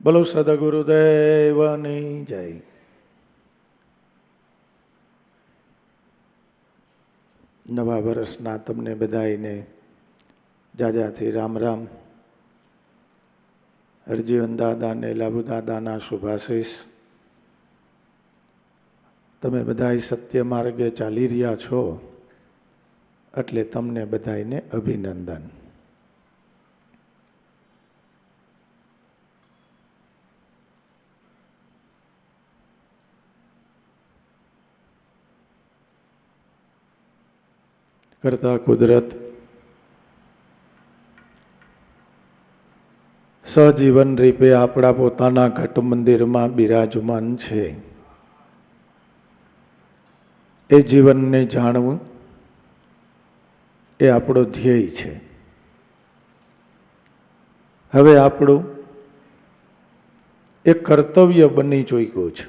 બોલો સદગુરુદેવની જય. નવા વર્ષના તમને બધાઈને જાજાથી રામ રામ. હરજીવન દાદા ને લાભુ દાદાના શુભાશીષ. તમે બધા સત્ય માર્ગે ચાલી રહ્યા છો એટલે તમને બધાને અભિનંદન. કરતા કુદરત સહજીવન રૂપે આપણા પોતાના ઘટ મંદિરમાં બિરાજમાન છે. એ જીવનને જાણવું એ આપણો ધ્યેય છે. હવે આપણું એક કર્તવ્ય બની ચૂક્યું છે.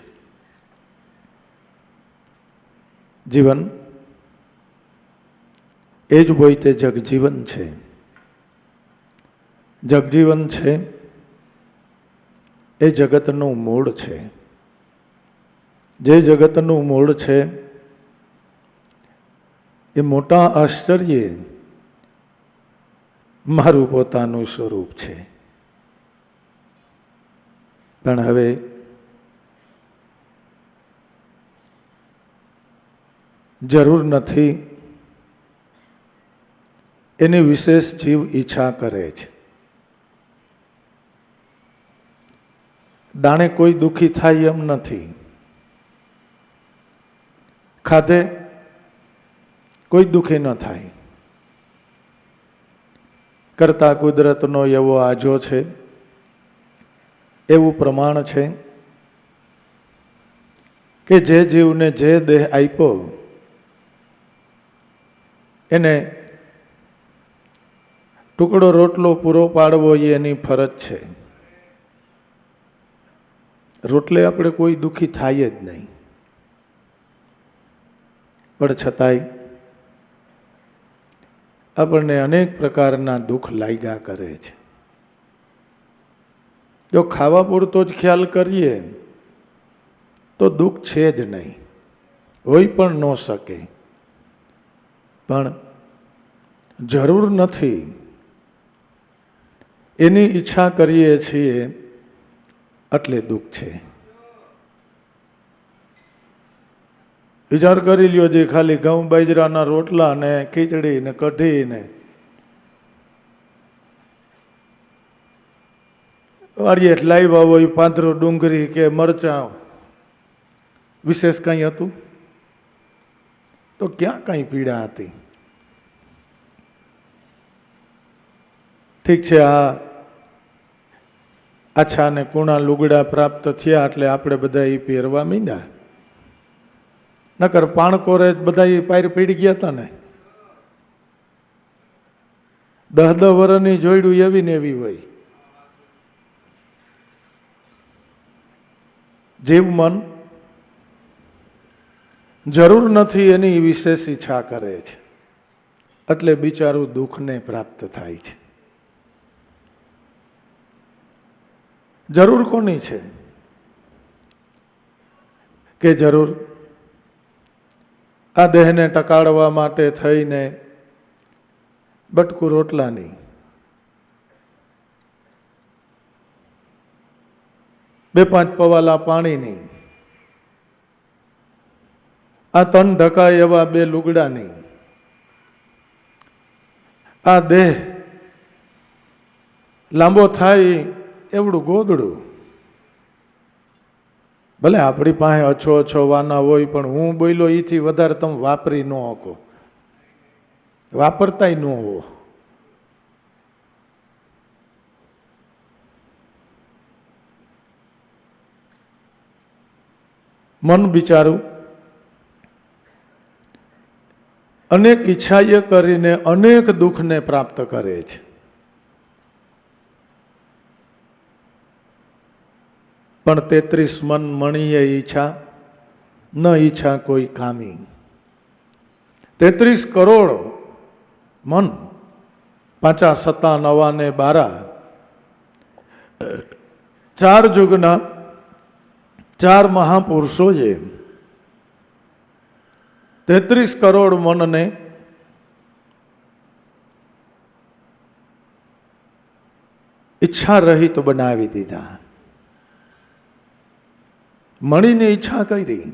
જીવન એ જ હોય તે જગજીવન છે. જગજીવન છે એ જગતનું મૂળ છે. જે જગતનું મૂળ છે એ મોટા આશ્ચર્યે મારું પોતાનું સ્વરૂપ છે. પણ હવે જરૂર નથી એની વિશેષ જીવ ઈચ્છા કરે છે. દાણે કોઈ દુઃખી થાય એમ નથી. ખાધે કોઈ દુઃખી ન થાય. કરતા કુદરતનો એવો આજો છે, એવું પ્રમાણ છે કે જે જીવને જે દેહ આપ્યો એને ટુકડો રોટલો પૂરો પાડવો એ એની ફરજ છે. રોટલે આપણે કોઈ દુઃખી થાય જ નહીં. પણ છતાંય આપણને અનેક પ્રકારના દુઃખ લાગ્યા કરે છે. જો ખાવા પૂરતો જ ખ્યાલ કરીએ તો દુઃખ છે જ નહીં, હોય પણ ન શકે. પણ જરૂર નથી એની ઈચ્છા કરીએ છીએ એટલે દુઃખ છે. વિચાર કરી લ્યો, જે ખાલી ઘઉં બાજરાના રોટલા ને ખીચડી ને કઢી ને વાળીએ લાવ્યા હોય, પાંદરો ડુંગળી કે મરચાં, વિશેષ કંઈ હતું તો ક્યાં કંઈ પીડા હતી? ઠીક છે, આ આછા ને કુણા લુગડા પ્રાપ્ત થયા એટલે આપણે બધા એ પહેરવા માંડ્યા. નકર પાણકોરે બધા પાર પડી ગયા હતા ને. 10 વર્ષની જોડ્યું એવી ને એવી હોય. જીવ મન જરૂર નથી એની વિશેષ ઈચ્છા કરે છે એટલે બિચારું દુઃખને પ્રાપ્ત થાય છે. જરૂર કોની છે? કે જરૂર આ દેહને ટકાડવા માટે થઈને બટકું રોટલાની, બે 5 પવાલા પાણીની, આ તન ઢકાય એવા 2 લુગડાની, આ દેહ લાંબો થાય એવડું ગોદડું. ભલે આપણી પાસે અછો વાના હોય, પણ હું બોલ્યો એથી વધારે તમે વાપરી ન શકો, વાપરતાય ન હો. મન બિચારું અનેક ઈચ્છાએ કરીને અનેક દુઃખને પ્રાપ્ત કરે છે. પણ 33 મન મણીએ ઈચ્છા ન ઈચ્છા કોઈ કામી. 33 કરોડ મન, 5 સત્તા 9 ને 12 ચાર યુગના ચાર મહાપુરુષોએ 33 કરોડ મનને ઈચ્છા રહિત બનાવી દીધા. મણીની ઈચ્છા કરી.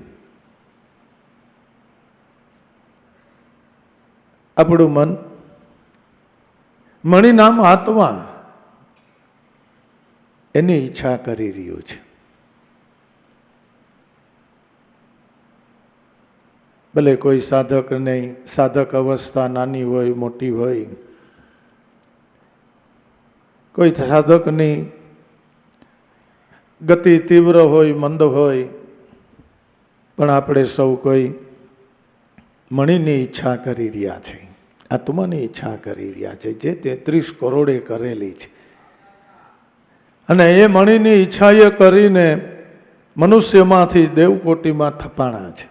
આપણું મન મણી નામ આત્મા એની ઈચ્છા કરી રહ્યું છે. ભલે કોઈ સાધક નહીં, સાધક અવસ્થા નાની હોય મોટી હોય, કોઈ સાધકની ગતિ તીવ્ર હોય મંદ હોય, પણ આપણે સૌ કોઈ મણીની ઈચ્છા કરી રહ્યા છે, આત્માની ઈચ્છા કરી રહ્યા છે, જે 33 કરોડે કરેલી છે. અને એ મણીની ઈચ્છાએ કરીને મનુષ્યમાંથી દેવકોટીમાં થપાણા છે.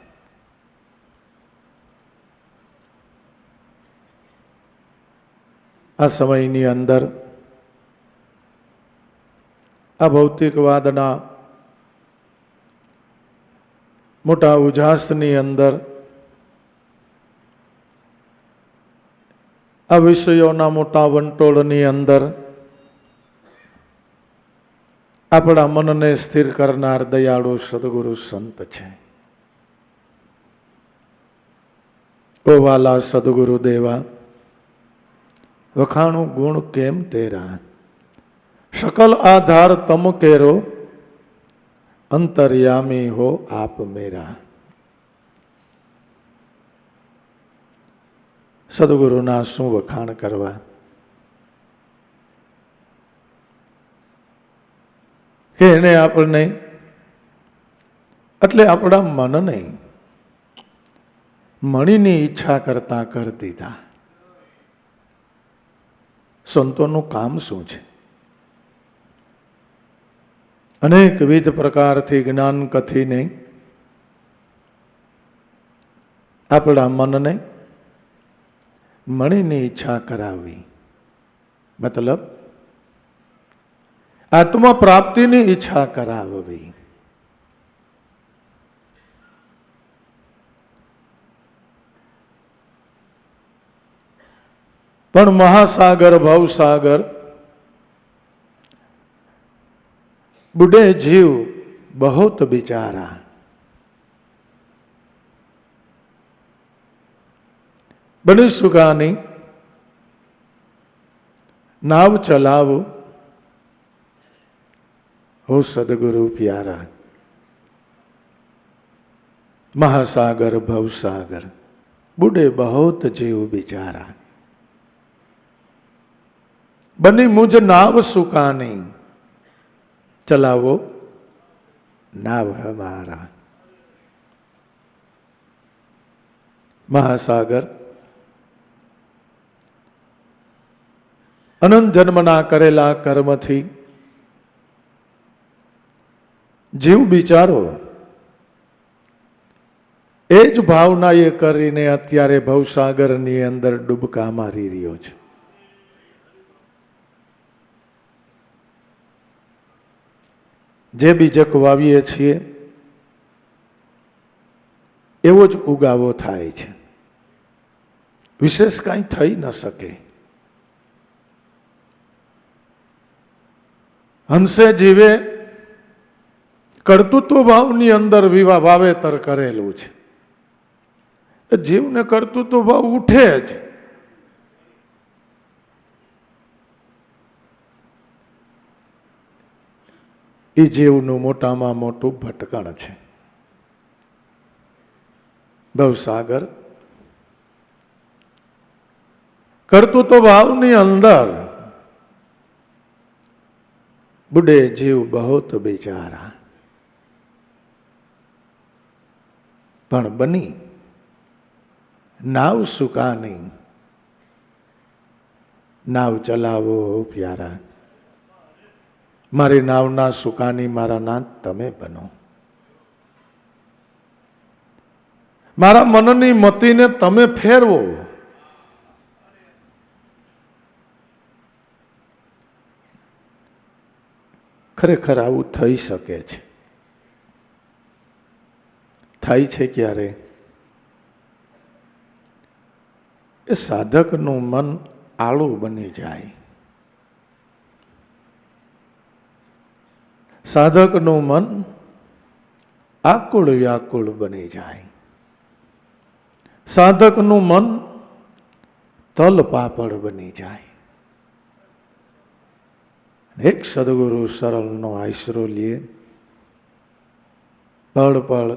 આ સમયની અંદર આ ભૌતિકવાદના મોટા ઉજાસની અંદર, આ વિષયોના મોટા વંટોળની અંદર આપણા મનને સ્થિર કરનાર દયાળુ સદગુરુ સંત છે. ઓ વાલા સદગુરુ દેવા, વખાણું ગુણ કેમ તેરા, શકલ આધાર તમ કેરો, અંતર્યામી હો આપ મેરા. સદગુરુના શું વખાણ કરવા. કે એને આપણને એટલે આપણા મનને મણીની ઈચ્છા કરતા કરી દીધા. સંતોનું કામ શું છે? અનેકવિધ પ્રકારથી જ્ઞાન કથીને આપણા મનને મણીની ઈચ્છા કરાવી. મતલબ આત્મા પ્રાપ્તિની ઈચ્છા કરાવવી. પણ મહાસાગર ભવસાગર બુઢે જીવ બહોત બિચારા. બની સુગાની નાવ ચલાવો હો સદગુરુ પ્યારા. મહાસાગર ભવસાગર બુઢે બહોત જીવ બિચારા. બની મુझ નાવ સુકાની, ચલાવો નાવ હમારા. મહાસાગર અનંત જન્મના કરેલા કર્મથી જીવ બિચારો એ જ ભાવના એ કરીને અત્યારે ભવસાગરની અંદર ડૂબકા મારી રહ્યો છે. જે બીજક વાવીએ છીએ એવો જ ઉગાવો થાય છે. વિશેષ કાંઈ થઈ ન શકે. હંસે જીવે કર્તૃત્વ ભાવની અંદર વાવેતર કરેલું છે. જીવને કર્તૃત્વ ભાવ ઉઠે જ. એ જીવનું મોટામાં મોટું ભટકણ છે. ભવસાગર કર્તૃત્વ ભાવની અંદર બુઢે જીવ બહોત બિચારા. પણ બની નાવ સુકાની, નાવ ચલાવો પ્યારા. મારી નાવના સુકાની મારા નાથ તમે બનો. મારા મનની મતિને તમે ફેરવો. ખરેખર આવું થઈ શકે છે. થાય છે ક્યારે? એ સાધકનું મન આળું બની જાય, સાધકનું મન આકુળ વ્યાકુળ બની જાય, સાધકનું મન તલ પાપડ બની જાય. એક સદગુરુ સરળનો આશરો લે, પળ પળ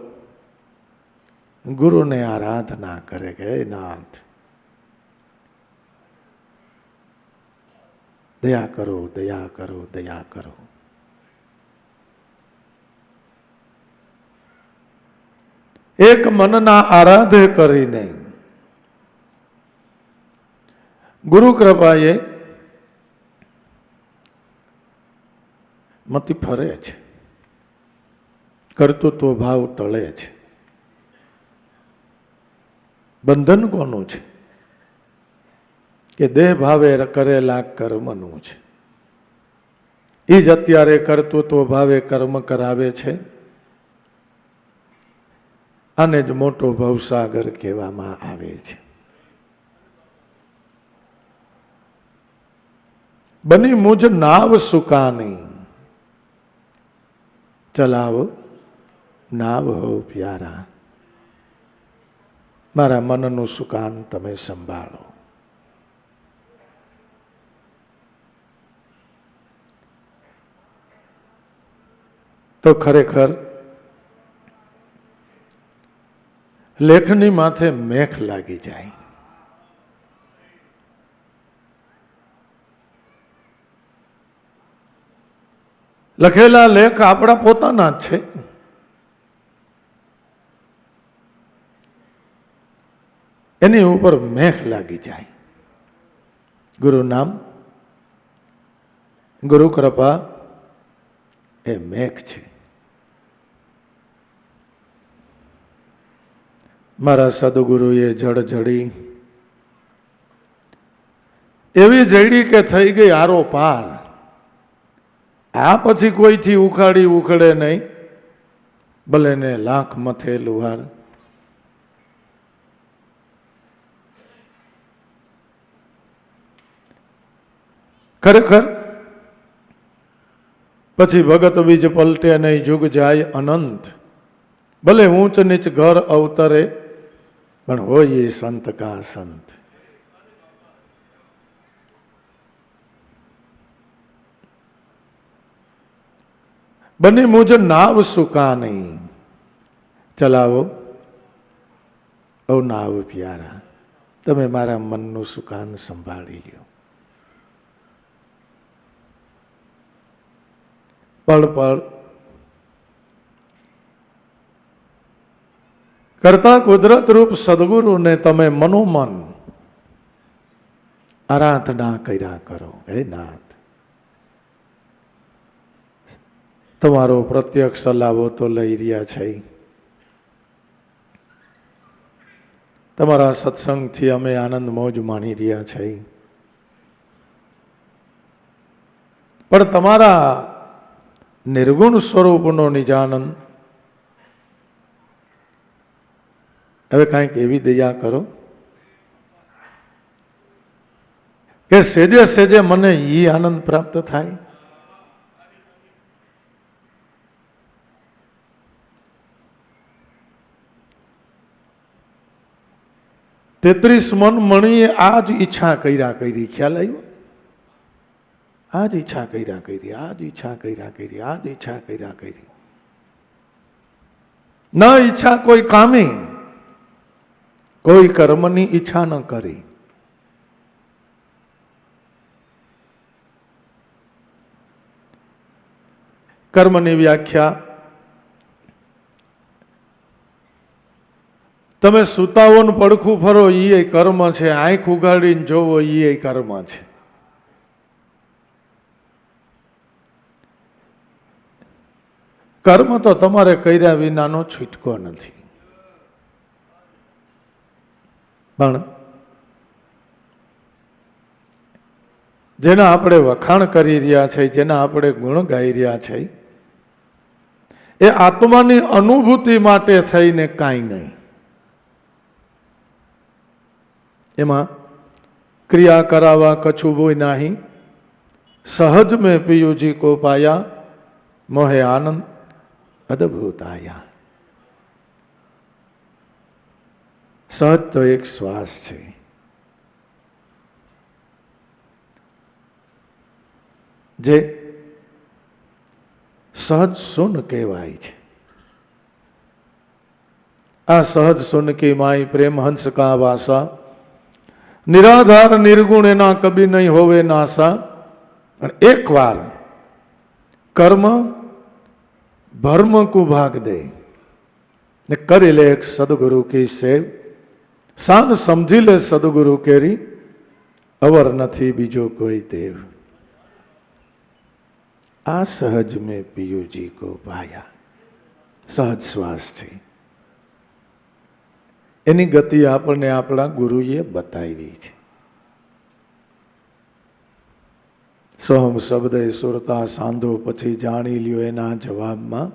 ગુરુને આરાધના કરે કે હે નાથ દયા કરો, દયા કરો, દયા કરો. એક મનના આરાધે કરીને ગુરુ કૃપાએ મતિ ફરે છે, કર્તૃત્વ ભાવ ટળે છે. બંધન કોનું છે? કે દેહ ભાવે કરેલા કર્મનું છે. એ જ અત્યારે કર્તૃત્વ ભાવે કર્મ કરાવે છે. આને જ મોટો ભવસાગર કહેવામાં આવે છે. બની મુજ નાવ સુકાની, ચલાવો નાવ હો પ્યારા. મારા મનનું સુકાન તમે સંભાળો. તો ખરેખર લેખની માથે મેખ લાગી જાય. લખેલા લેખ આપણા પોતાના જ છે. એની ઉપર મેખ લાગી જાય. ગુરુ નામ, ગુરુ કૃપા એ મેઘ છે. મારા સદગુરુએ જળ જડી એવી જડી કે થઈ ગઈ આરો પાર. આ પછી કોઈથી ઉખાડી ઉખડે નહીં, ભલે ને લાખ મથે લુહાર. ખરેખર પછી ભગત બીજ પલટે નહીં, જુગ જાય અનંત. ભલે ઊંચ નીચ ઘર અવતરે, પણ હોય એ સંત કા સંત. બની મુજ નાવ સુકાની, ચલાવો ઓ નાવ પ્યારા. તમે મારા મનનું સુકાન સંભાળી લ્યો. પળ પળ કરતા કુદરત રૂપ સદગુરુને તમે મનોમન આરાધના કર્યા કરો. હે નાથ, તમારો પ્રત્યક્ષ લાવો તો લઈ રહ્યા છે. તમારા સત્સંગથી અમે આનંદ મોજ માણી રહ્યા છે. પણ તમારા નિર્ગુણ સ્વરૂપનો નિજાનંદ હવે કાંઈક એવી દયા કરો કે સેજે સેજે મને ઈ આનંદ પ્રાપ્ત થાય. 33 મન મણીએ આ જ ઈચ્છા કર્યા કરી. ખ્યાલ આવ્યો? આ જ ઈચ્છા કર્યા કરી, આ જ ઈચ્છા કર્યા કરી, આ જ ઈચ્છા કર્યા કરી. ન ઈચ્છા કોઈ કામી, કોઈ કર્મની ઈચ્છા ન કરી. કર્મની વ્યાખ્યા તમે સુતાઓનું પડખું ફરો એ કર્મ છે, આંખ ઉગાડીને જોવો એ કર્મ છે. કર્મ તો તમારે કર્યા વિનાનો છૂટકો નથી. પણ જેના આપણે વખાણ કરી રહ્યા છે, જેના આપણે ગુણ ગાઈ રહ્યા છે, એ આત્માની અનુભૂતિ માટે થઈને કાંઈ નહીં. એમાં ક્રિયા કરાવા કછું બોય નહીં, સહજ મેં પિયુજી કો પાયા, મોહે આનંદ અદભુત આયા. સહજ તો એક શ્વાસ છે. જે સહજ સુન કહેવાય છે. આ સહજ સુન કી માઈ પ્રેમ હંસ કા વાસા, નિરાધાર નિર્ગુણ એના કભી નહીં હોવે નાસા. અને એકવાર કર્મ ભર્મ કો ભાગ દે ને કરી લે એક સદગુરુ કી સેવ, સાન સમજી લે સદગુરુ કેરી, અવર નથી બીજો કોઈ દેવ. આ સહજ મેં પિયુજી કો પાયા, સહજ શ્વાસ છે. એની ગતિ આપણને આપણા ગુરુએ બતાવી છે. સોહમ શબ્દ સુરતા સાંધો પછી જાણી લ્યો એના જવાબમાં,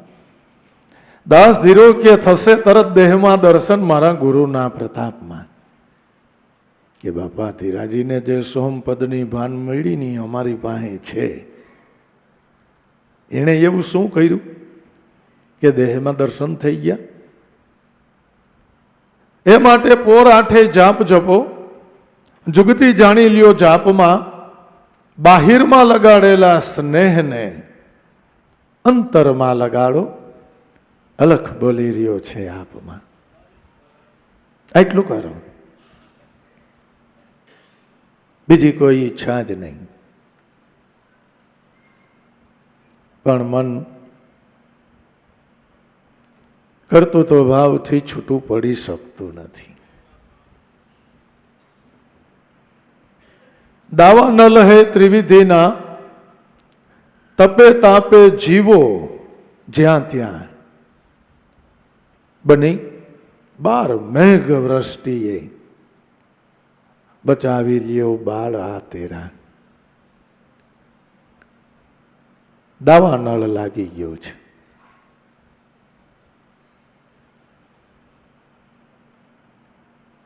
દાસ ધીરો કે થશે તરત દેહમાં દર્શન મારા ગુરુના પ્રતાપમાં. કે બાપા ધીરાજીને જે સોહમ પદની ભાન મળી ની અમારી પાસે છે, એણે એવું શું કર્યું કે દેહમાં દર્શન થઈ ગયા? એ માટે પોર આઠે જાપ જપો, જુગતી જાણી લ્યો જાપમાં, બાહિરમાં લગાડેલા સ્નેહને અંતરમાં લગાડો, અલખ બોલી રહ્યો છે આપમાં. એટલું કરો, બીજી કોઈ ઈચ્છા જ નહીં. પણ મન કર્તૃત્વ ભાવથી છૂટું પડી શકતું નથી. દાવા ન લહે ત્રિવિધિના, તપે તાપે જીવો જ્યાં ત્યાં, બની 12 મેઘ વૃષ્ટિએ, બચાવી લ્યો બાળ આ તેરા. દાવા નળ લાગી ગયો છે.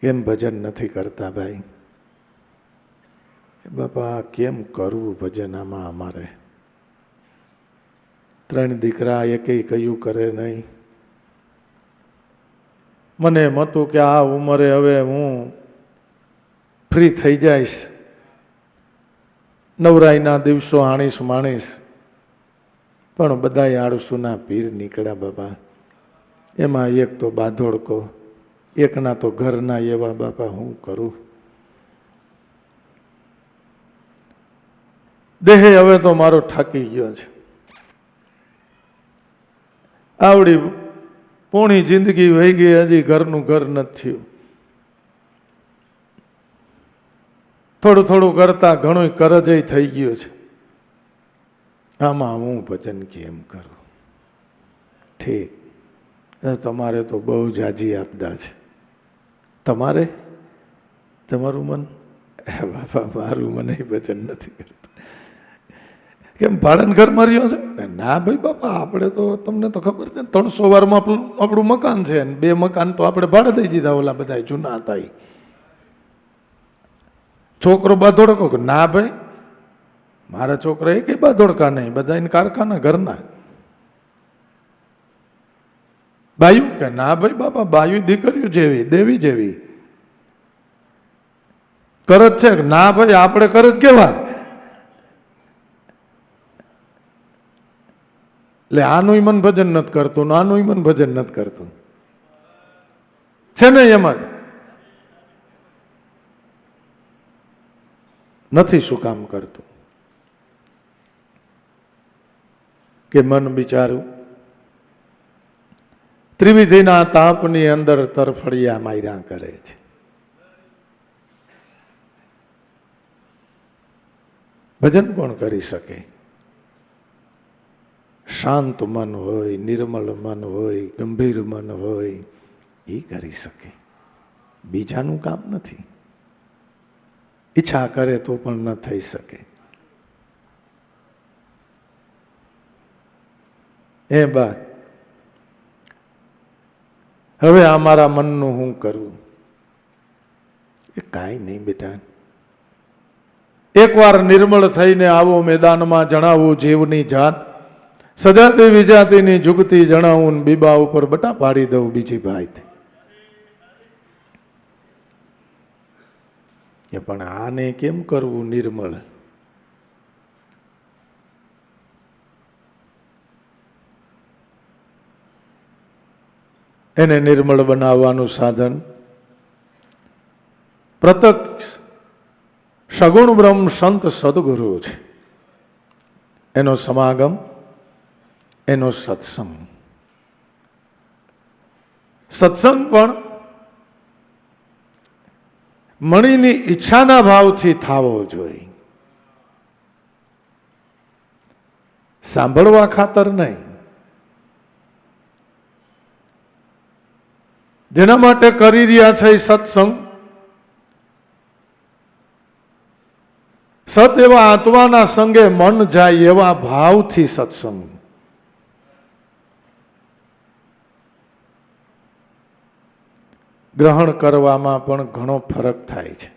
કેમ ભજન નથી કરતા ભાઈ? બાપા કેમ કરવું ભજન આમાં અમારે? 3 દીકરા એકેય કયું કરે નહીં. મને એમ હતું કે આ ઉંમરે હવે હું ફ્રી થઈ જઈશ, નવરાઈના દિવસો આણીશ માણીશ. પણ બધાય આળસુના પીર નીકળ્યા બાપા. એમાં એક તો બાધોડકો, એકના તો ઘરના એવા. બાપા હું કરું? દેહે હવે તો મારો થાકી ગયો છે. આવડી પૂણી જિંદગી વહી ગઈ, હજી ઘરનું ઘર નથી થયું. થોડું થોડું કરતા ઘણું કરજય થઈ ગયું છે. આમાં હું ભજન કેમ કરું? ઠીક, તમારે તો બહુ જાજી આપદા છે. તમારે તમારું મન, બાપા મારું મને ભજન નથી કરતું. કેમ ભાડન ઘર રહ્યો છે? ના ભાઈ બાપા, આપણે તો તમને તો ખબર છે 300 વારમાં આપણું મકાન છે, ને 2 મકાન તો આપણે ભાડે દઈ દીધા, ઓલા બધા જૂના હતા. છોકરો બાધોડકો? ના ભાઈ, મારા છોકરા એ કઈ બાધોડકા નહીં, બધા એને કારખાના ઘરના. બાયું? કે ના ભાઈ બાપા, બાયું દીકરીઓ જેવી દેવી જેવી. કરજ છે? ના ભાઈ, આપણે કરજ કેવા? એટલે આનું મન ભજન નથી કરતું, આનું મન ભજન નથી કરતું. છે ને એમ જ નથી. શું કામ કરતું? કે મન બિચારું ત્રિવિધિના તાપની અંદર તરફડિયા માર્યા કરે છે. ભજન કોણ કરી શકે? શાંત મન હોય, નિર્મલ મન હોય, ગંભીર મન હોય, એ કરી શકે. બીજાનું કામ નથી. ઈચ્છા કરે તો પણ ન થઈ શકે. હે બા, હવે આ મારા મનનું હું કરું? એ કાંઈ નહીં બેટા, એકવાર નિર્મળ થઈને આવો મેદાનમાં, જણાવું જીવની જાત, સજાતી વિજાતીની જુગતી જણાવું, બીબા ઉપર બટા પાડી દઉં બીજી ભાઈ. પણ આને કેમ કરવું નિર્મળ? એને નિર્મળ બનાવવાનું સાધન પ્રત્યક્ષ સગુણ બ્રહ્મ સંત સદગુરુ છે. એનો સમાગમ, એનો સત્સંગ. સત્સંગ પણ મણીની ઈચ્છાના ભાવથી થવો જોઈએ, સાંભળવા ખાતર નહીં. જેના માટે કરી રહ્યા છે એ સત્સંગ, સત એવા આત્માના સંગે મન જાય એવા ભાવથી સત્સંગ. ગ્રહણ કરવામાં પણ ઘણો ફરક થાય છે.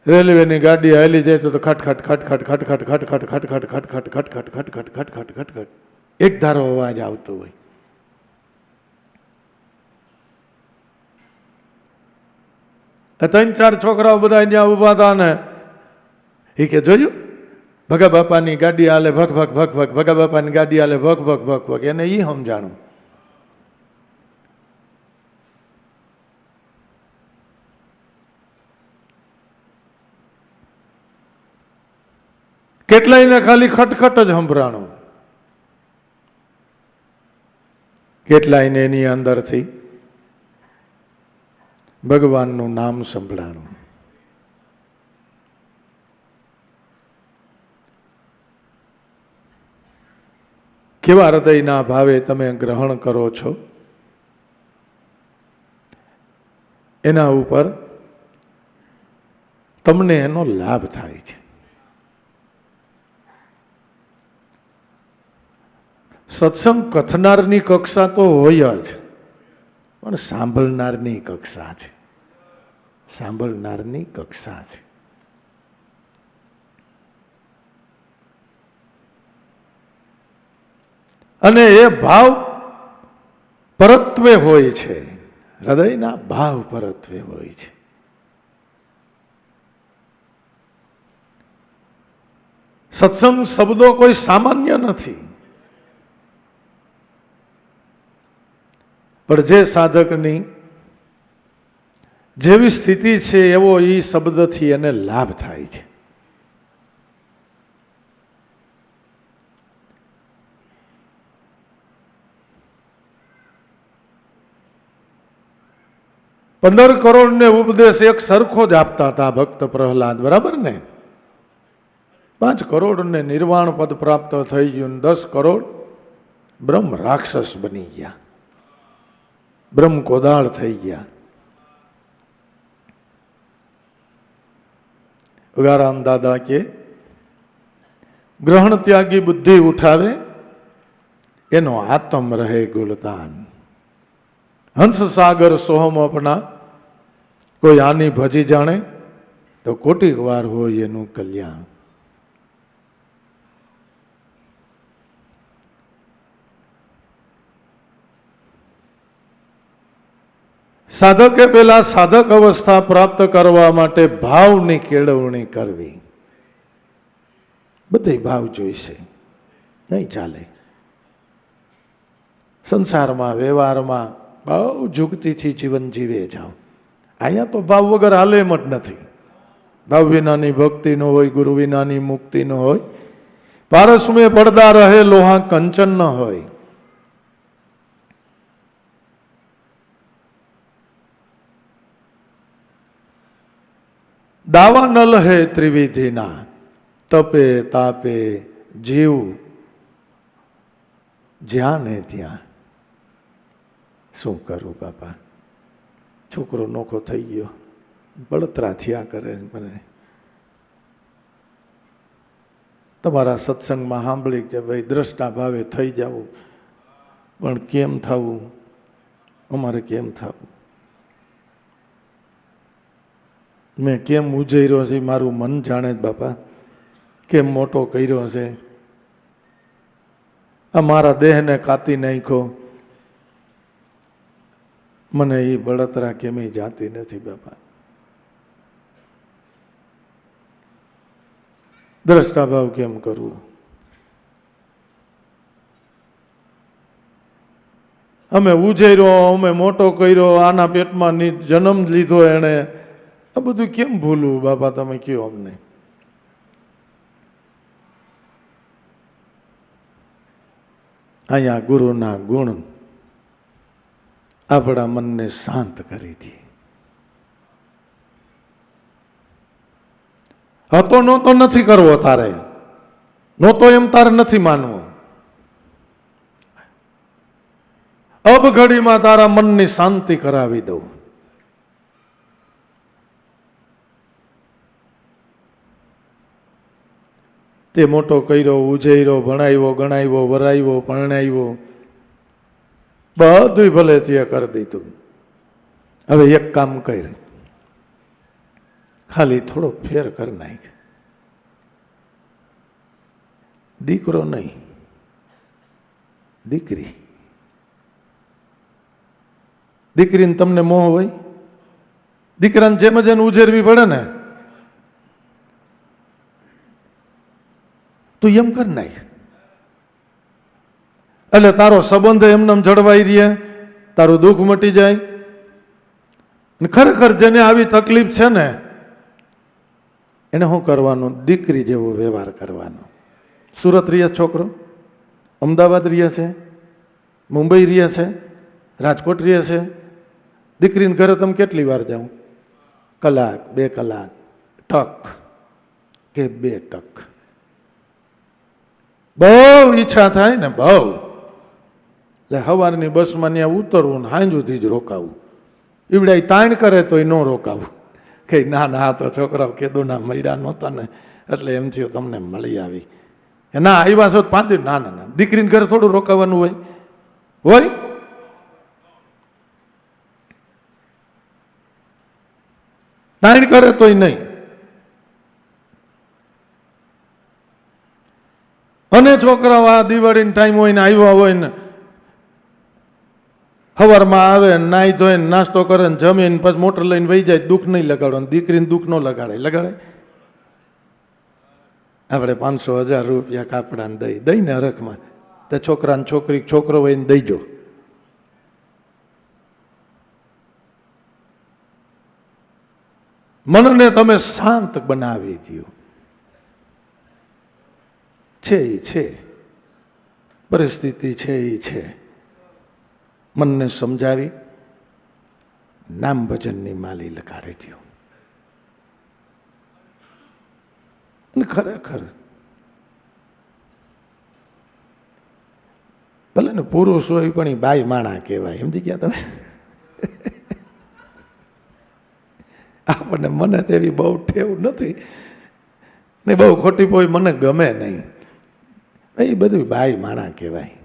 રેલવેની ગાડી હાલી જાય તો ખટખટ ખટખટ ખટખટ ખટખટ ખટખટ ખટખટ ખટખટ ખટખટ ખટખટ ખટખટ એક ધારો અવાજ આવતો હોય. ત્રણ ચાર છોકરાઓ બધા ત્યાં ઉભા હતા ને એ કે જોયું ભગા બાપાની ગાડી હાલે ભગ ભગ ભગ ભગ, ભગા બાપાની ગાડી હાલે ભગ ભગ ભગ ભગ. એને એ સમજાણું. કેટલાયને ખાલી ખટખટ જ સંભળાણું, કેટલાયને એની અંદરથી ભગવાનનું નામ સંભળાણું. કેવા હૃદયના ભાવે તમે ગ્રહણ કરો છો એના ઉપર તમને એનો લાભ થાય છે. સત્સંગ કથનારની કક્ષા તો હોય જ, પણ સાંભળનારની કક્ષા છે, સાંભળનારની કક્ષા છે. અને એ ભાવ પરત્વે હોય છે, હૃદયના ભાવ પરત્વે હોય છે. સત્સંગ શબ્દો કોઈ સામાન્ય નથી, પણ જે સાધકની જેવી સ્થિતિ છે એવો એ શબ્દથી એને લાભ થાય છે. પંદર કરોડ ને ઉપદેશ એક સરખો જ આપતા હતા ભક્ત પ્રહલાદ, બરાબર ને? 5 કરોડ ને નિર્વાણ પદ પ્રાપ્ત થઈ ગયું, 10 કરોડ બ્રહ્મ રાક્ષસ બની ગયા, બ્રહ્મ કોદાળ થઈ ગયા. ઉગારામ દાદા કે ગ્રહણ ત્યાગી બુદ્ધિ ઉઠાવે એનો આત્મ રહે ગુલતાન. હંસ સાગર સોહમ અપના, કોઈ આની ભજી જાણે તો કોટીક વાર હોય એનું કલ્યાણ. સાધકે પેલા સાધક અવસ્થા પ્રાપ્ત કરવા માટે ભાવની કેળવણી કરવી. બધી ભાવ જોઈશે, નહીં ચાલે. સંસારમાં વ્યવહારમાં બહુ જુગતીથી જીવન જીવે જાઓ. અહીંયા તો ભાવ વગર હાલે એમ જ નથી. ભાવ વિનાની ભક્તિ ન હોય, ગુરુ વિનાની મુક્તિ ન હોય, પારસ મેં પડદા રહે લોહા કંચન ન હોય. દાવા ન લહે ત્રિવિધિના, તપે તાપે જીવ જ્યાં ને ત્યાં. શું કરું બાપા, છોકરો નોખો થઈ ગયો, બળતરા થયા કરે મને. તમારા સત્સંગમાં સાંભળી કે ભાઈ દ્રષ્ટા ભાવે થઈ જવું, પણ કેમ થવું, અમારે કેમ થવું? મેં કેમ ઉજેર્યો છે મારું મન જાણે જ બાપા, કેમ મોટો કર્યો છે. આ મારા દેહને કાતી નાખ્યો, મને એ બળતરા કેમ જાતી નથી બાપા. દ્રષ્ટાભાવ કેમ કરવું? અમે ઉજેર્યો, અમે મોટો કર્યો, આના પેટમાં જન્મ લીધો એણે, આ બધું કેમ ભૂલવું બાપા? તમે કયો અમને. અહીંયા ગુરુના ગુણ આપણા મનને શાંત કરી દે. હતો નહોતો નથી કરવો તારે, નહોતો એમ તારે નથી માનવું. અબ ઘડીમાં તારા મનની શાંતિ કરાવી દઉં. તે મોટો કર્યો, ઉજેર્યો, ભણાવ્યો, ગણાવ્યો, વરાવ્યો, પરણાવ્યો, બધું ભલે તે કરી દીધું. હવે એક કામ કર, ખાલી થોડો ફેર કરી નાખ. દીકરો નહીં, દીકરી. દીકરીને તમને મોહ હોય? દીકરાને જેમ જેને ઉજેરવી પડે ને, તું એમ કરી નાખ. એટલે તારો સંબંધ એમને જળવાઈ રહે, તારું દુઃખ મટી જાય. ખરેખર જેને આવી તકલીફ છે ને, એને શું કરવાનું? દીકરી જેવો વ્યવહાર કરવાનો. સુરત રહે છોકરો, અમદાવાદ રહે છે, મુંબઈ રહે છે, રાજકોટ રહે છે. દીકરીને ઘરે તમે કેટલી વાર જાઓ? કલાક, 2 કલાક, ટક કે 2 ટક. બહુ ઈચ્છા થાય ને, બહુ. એટલે સવારની બસમાં ત્યાં ઉતરવું ને સાંજ સુધી જ રોકાવું. ઈવડાઈ તાણ કરે તો ન રોકાવું, કે ના ના તો છોકરાઓ કીધું ના મળ્યા નહોતા ને એટલે એમ થયું તમને મળી આવી. ના આવ્યા છો 5 દિવસ? ના ના ના, દીકરીને ઘરે થોડું રોકાવાનું હોય? હોય? તાણ કરે તોય નહીં. અને છોકરાઓ આ દિવાળીનો ટાઈમ હોય ને આવ્યા હોય ને, સવારમાં આવે ને નાહી ધોઈને નાસ્તો કરે ને જમીને પછી મોટર લઈને વહી જાય. દુઃખ નહીં લગાડવાનું. દીકરીને દુઃખ ન લગાડે. લગાડે? આપણે 500-1000 રૂપિયા કાપડાને દઈને હરખમાં, તો છોકરાને છોકરી છોકરો હોય ને દઈજો. મનને તમે શાંત બનાવી દો. છે એ છે, પરિસ્થિતિ છે એ છે. મનને સમજાવી નામ ભજનની માલી લગાડી દો. અને ખરેખર ભલે ને પુરુષ હોય પણ એ બાઈ માણા કહેવાય. સમજી ગયા તમે? આપણને મને તેવી બહુ ટેવ નથી ને, બહુ ખોટી પોઈ મને ગમે નહીં. એ બધું બાઈ માણા કહેવાય.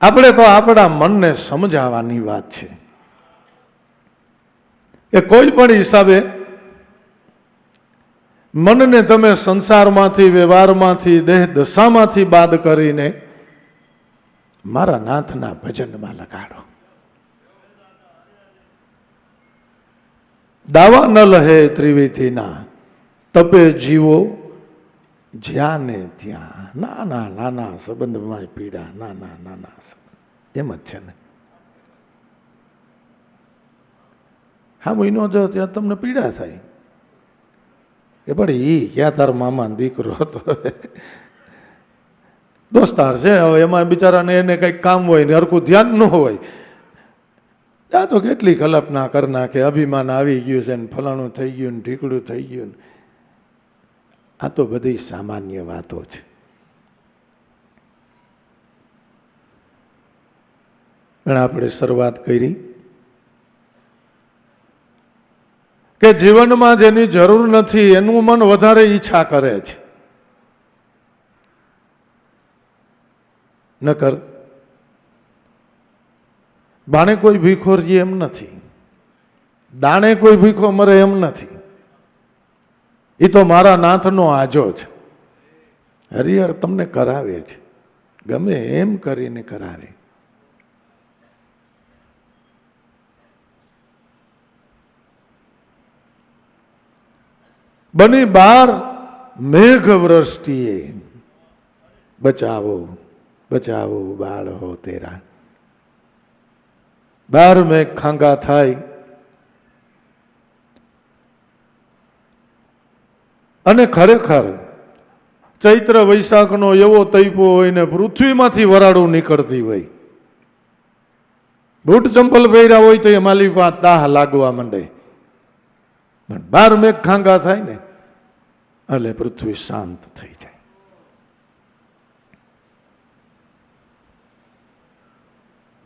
આપણે તો આપણા મનને સમજાવવાની વાત છે કે કોઈ પણ હિસાબે મનને તમે સંસારમાંથી, વ્યવહારમાંથી, દેહ દશામાંથી બાદ કરીને મારા નાથના ભજનમાં લગાડો. દાવા ન લહે ત્રિવિધિના, તપે જીવો જ્યાં ને ત્યાં. નાના નાના સંબંધમાં પીડા, નાના નાના સંબંધ એમ જ છે ને. હા મહિનો જો ત્યાં તમને પીડા થાય કે પણ એ ક્યાં તાર મામાનો દીકરો હતો, દોસ્તાર છે, હવે એમાં બિચારાને એને કંઈક કામ હોય ને હરખું ધ્યાન ન હોય. આ તો કેટલી કલ્પના કરી નાખે, અભિમાન આવી ગયું છે ને ફલાણું થઈ ગયું ને ઢીકડું થઈ ગયું ને. આ તો બધી સામાન્ય વાતો છે. પણ આપણે શરૂઆત કરી કે જીવનમાં જેની જરૂર નથી એનું મન વધારે ઈચ્છા કરે છે. નકર બાણે કોઈ ભીખો રહે એમ નથી, દાણે કોઈ ભીખો મરે એમ નથી. એ તો મારા નાથનો આજો છે. હરિહર તમને કરાવે છે, ગમે એમ કરીને કરાવે. બની બાર મેઘ વૃષ્ટિએ બચાવો બચાવો બાળ હો તેરા. બાર મેઘ ખાંગા થાય અને ખરેખર ચૈત્ર વૈશાખનો એવો તૈપો હોય ને પૃથ્વીમાંથી વરાળું નીકળતી હોય. બૂટ ચંપલ પહેર્યા હોય તો એ માલી પાસે દાહ લાગવા માંડે. પણ બાર મેઘ ખાંગા થાય ને એટલે પૃથ્વી શાંત થઈ જાય.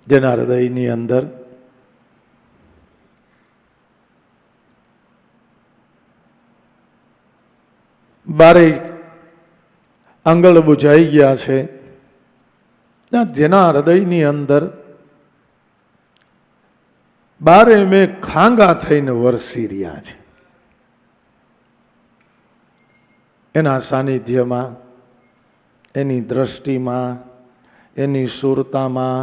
જેના હૃદયની અંદર બારે આંગળ બુજાઈ ગયા છે, જેના હૃદયની અંદર બારે મેં ખાંગા થઈને વરસી રહ્યા છે, એના સાનિધ્યમાં, એની દ્રષ્ટિમાં, એની સુરતામાં,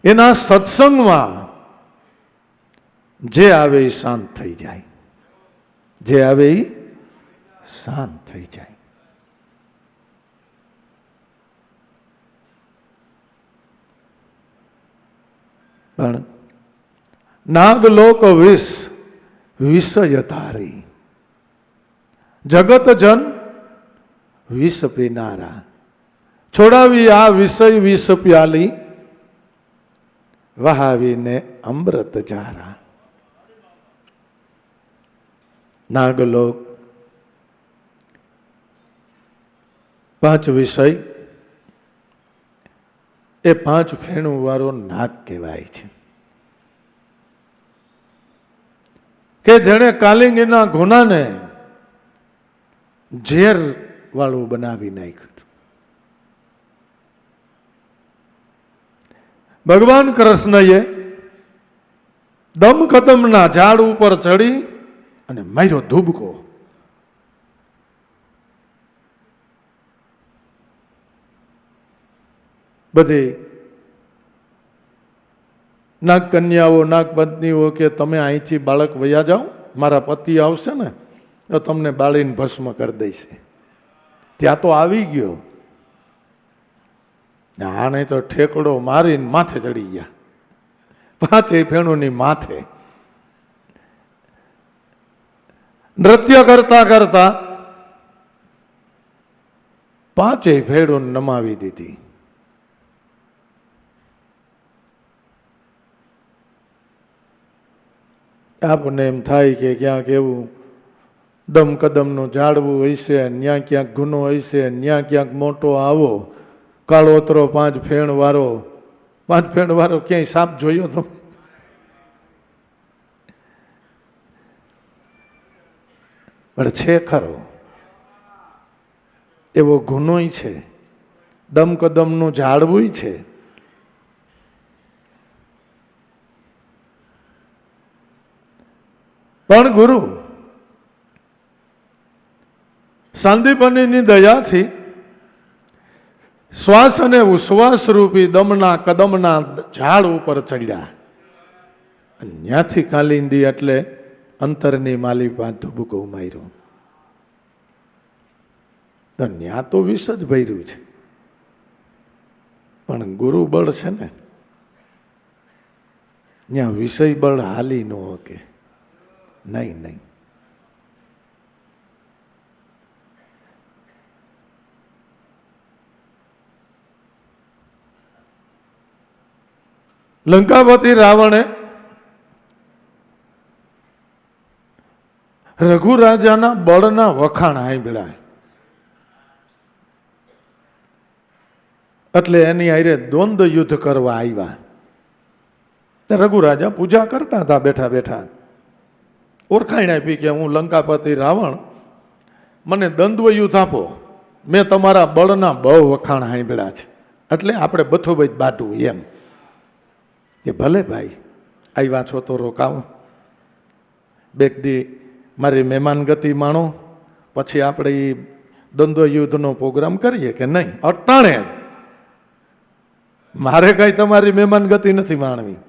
એના સત્સંગમાં જે આવે એ શાંત થઈ જાય. જે આવે એ શાંત થઈ જાય. પણ નાગલોક વિષય તારી, જગત જન વિષ પીનારા. છોડાવી આ વિષય વિષ પ્યાલી, વહાવીને અમૃત ચારા. નાગલોક 5 વિષય એ 5 ફેણું વાળો નાગ કહેવાય છે, કે જેણે કાલિંગીના ગુનાને ઝેર વાળું બનાવી નાખ્યું. ભગવાન કૃષ્ણએ દમકદમના ઝાડ ઉપર ચડી અને માર્યો ધુબકો. બધી નાગકન્યાઓ નાગપત્નીઓ કે તમે અહીંથી બાળક વયા જાઓ, મારા પતિ આવશે ને તો તમને બાળીને ભસ્મ કરી દેશે. ત્યાં તો આવી ગયો, આને તો ઠેકડો મારીને માથે ચડી ગયા, 5 ફેણોની માથે. નૃત્ય કરતા કરતા 5 ફેણો નમાવી દીધી. આપણને એમ થાય કે ક્યાંક એવું દમકદમનું ઝાડવું હશે, ન્યા ક્યાંક ગુનો હશે, ન્યા ક્યાંક મોટો આવો કાળોતરો 5 ફેણ વાળો. 5 ફેણ વાળો ક્યાંય સાપ જોયો તમે? પણ છે ખરો, એવો ગુનોય છે, દમકદમનું ઝાડવું છે. પણ ગુરુ સાંદીપનીની દયાથી શ્વાસ અને ઉશ્વાસ રૂપી દમના કદમના ઝાડ ઉપર ચડ્યા. ત્યાંથી કાલિંદી એટલે અંતરની માલી પાસે ધુબકો માર્યો. તો ત્યાં તો વિષ જ ભર્યું છે, પણ ગુરુ બળ છે ને, ત્યાં વિષય બળ હાલી ન શકે. નહીં નહીં, લંકાપતિ રાવણે રઘુ રાજાના બળના વખાણ સાંભળ્યા, એટલે એની હારે દ્વંદ્વ યુદ્ધ કરવા આવ્યા. રઘુ રાજા પૂજા કરતા હતા બેઠા બેઠા. ઓળખાણ આપી કે હું લંકાપતિ રાવણ, મને દ્વંદ્વ યુદ્ધ આપો, મેં તમારા બળના બહુ વખાણ સાંભળ્યા છે, એટલે આપણે બથોબથ બાંધવું એમ. કે ભલે ભાઈ, આવ્યા છો તો રોકાવો, બેક દી મારી મહેમાન ગતિ માણો, પછી આપણે એ દ્વંદ્વ યુદ્ધનો પ્રોગ્રામ કરીએ કે નહીં. અટાણે જ મારે કઈ તમારી મહેમાન ગતિ નથી માણવી,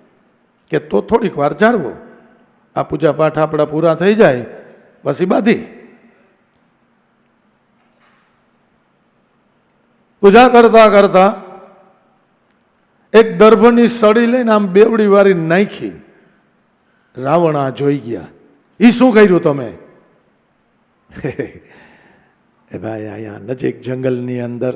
કે તો થોડીક વાર જાળવો, આ પૂજા પાઠ આપણા પૂરા થઈ જાય પછી બાંધી. પૂજા કરતા કરતા એક દર્ભની સળી લઈને આમ બેવડી વારી નાખી. રાવણ આ જોઈ ગયા. એ શું કર્યું તમે? એ ભાઈ અહીંયા નજીક જંગલની અંદર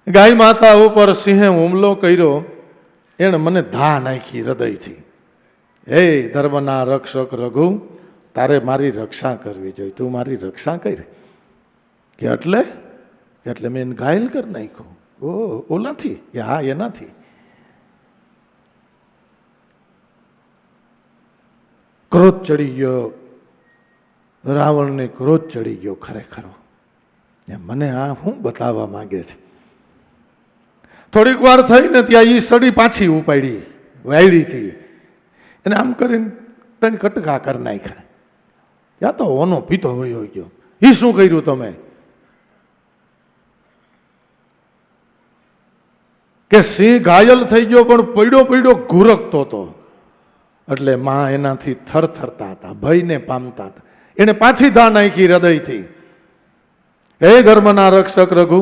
ગાય માતા ઉપર સિંહે હુમલો કર્યો, એણે મને ધા નાખી હૃદયથી. હે ધર્મના રક્ષક રઘુ, તારે મારી રક્ષા કરવી જોઈએ, તું મારી રક્ષા કરી. કે એટલે મેં ઘાયલ કરી નાખ્યો. ઓલાથી? કે હા, એનાથી. ક્રોધ ચડી ગયો રાવણને, ક્રોધ ચડી ગયો ખરેખર. મને આ શું બતાવવા માંગે છે? થોડીક વાર થઈને ત્યાં એ સડી પાછી ઉપાડી વાયડીથી, એને આમ કરીને તને કટકા કરી નાખ્યા. ત્યાં તો ઓનો પીતો વયો ગયો. એ શું કર્યું તમે? કે સિંહ ઘાયલ થઈ ગયો પણ પડ્યો ઘુરકતો હતો, એટલે માં એનાથી થરથરતા હતા, ભયને પામતા હતા. એને પાછી ધા નાખી હૃદયથી. હે ધર્મના રક્ષક રઘુ,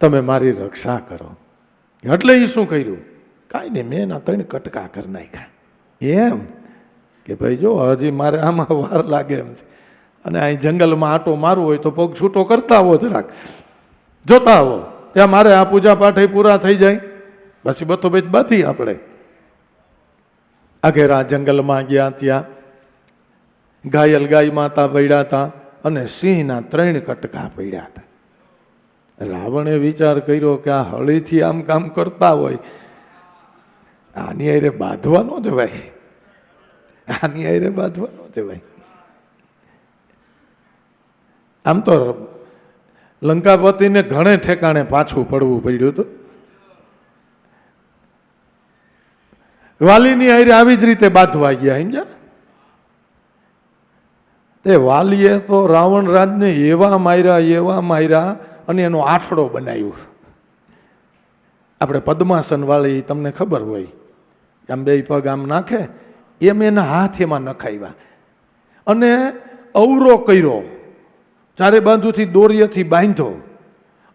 તમે મારી રક્ષા કરો. એટલે એ શું કર્યું? કાંઈ નહીં, મેં એના 3 કટકા કરી નાખ્યા. એમ કે ભાઈ જો હજી મારે આમાં વાર લાગે એમ છે, અને અહીં જંગલમાં આટો મારવો હોય તો પગ છૂટો કરતા આવો, જરાક જોતા આવો, ત્યાં મારે આ પૂજા પાઠ પૂરા થઈ જાય, પછી બથોબથ બાંધી આપણે. આઘેરા જંગલમાં ગયા, ત્યાં ઘાયલ ગાય માતા પડ્યા હતા અને સિંહના 3 કટકા પડ્યા હતા. રાવણે વિચાર કર્યો કે આ હળીથી આમ કામ કરતા હોય, આની હારે બાંધવાનો જવાય, આની હારે બાંધવાનો જવાય. આમ તો લંકાપતિને ઘણે ઠેકાણે પાછું પડવું પડ્યું હતું. વાલીની હારે આવી જ રીતે બાંધવા ગયા. સમજ્યા? તે વાલીએ તો રાવણ રાજને એવા માર્યા અને એનો આઠડો બનાવ્યો. આપણે પદ્માસન વાળી તમને ખબર હોય, આમ 2 પગ આમ નાખે એમ એના હાથ એમાં નખાવ્યા અને અવરો કર્યો, 4 બાજુથી દોરીએથી બાંધ્યો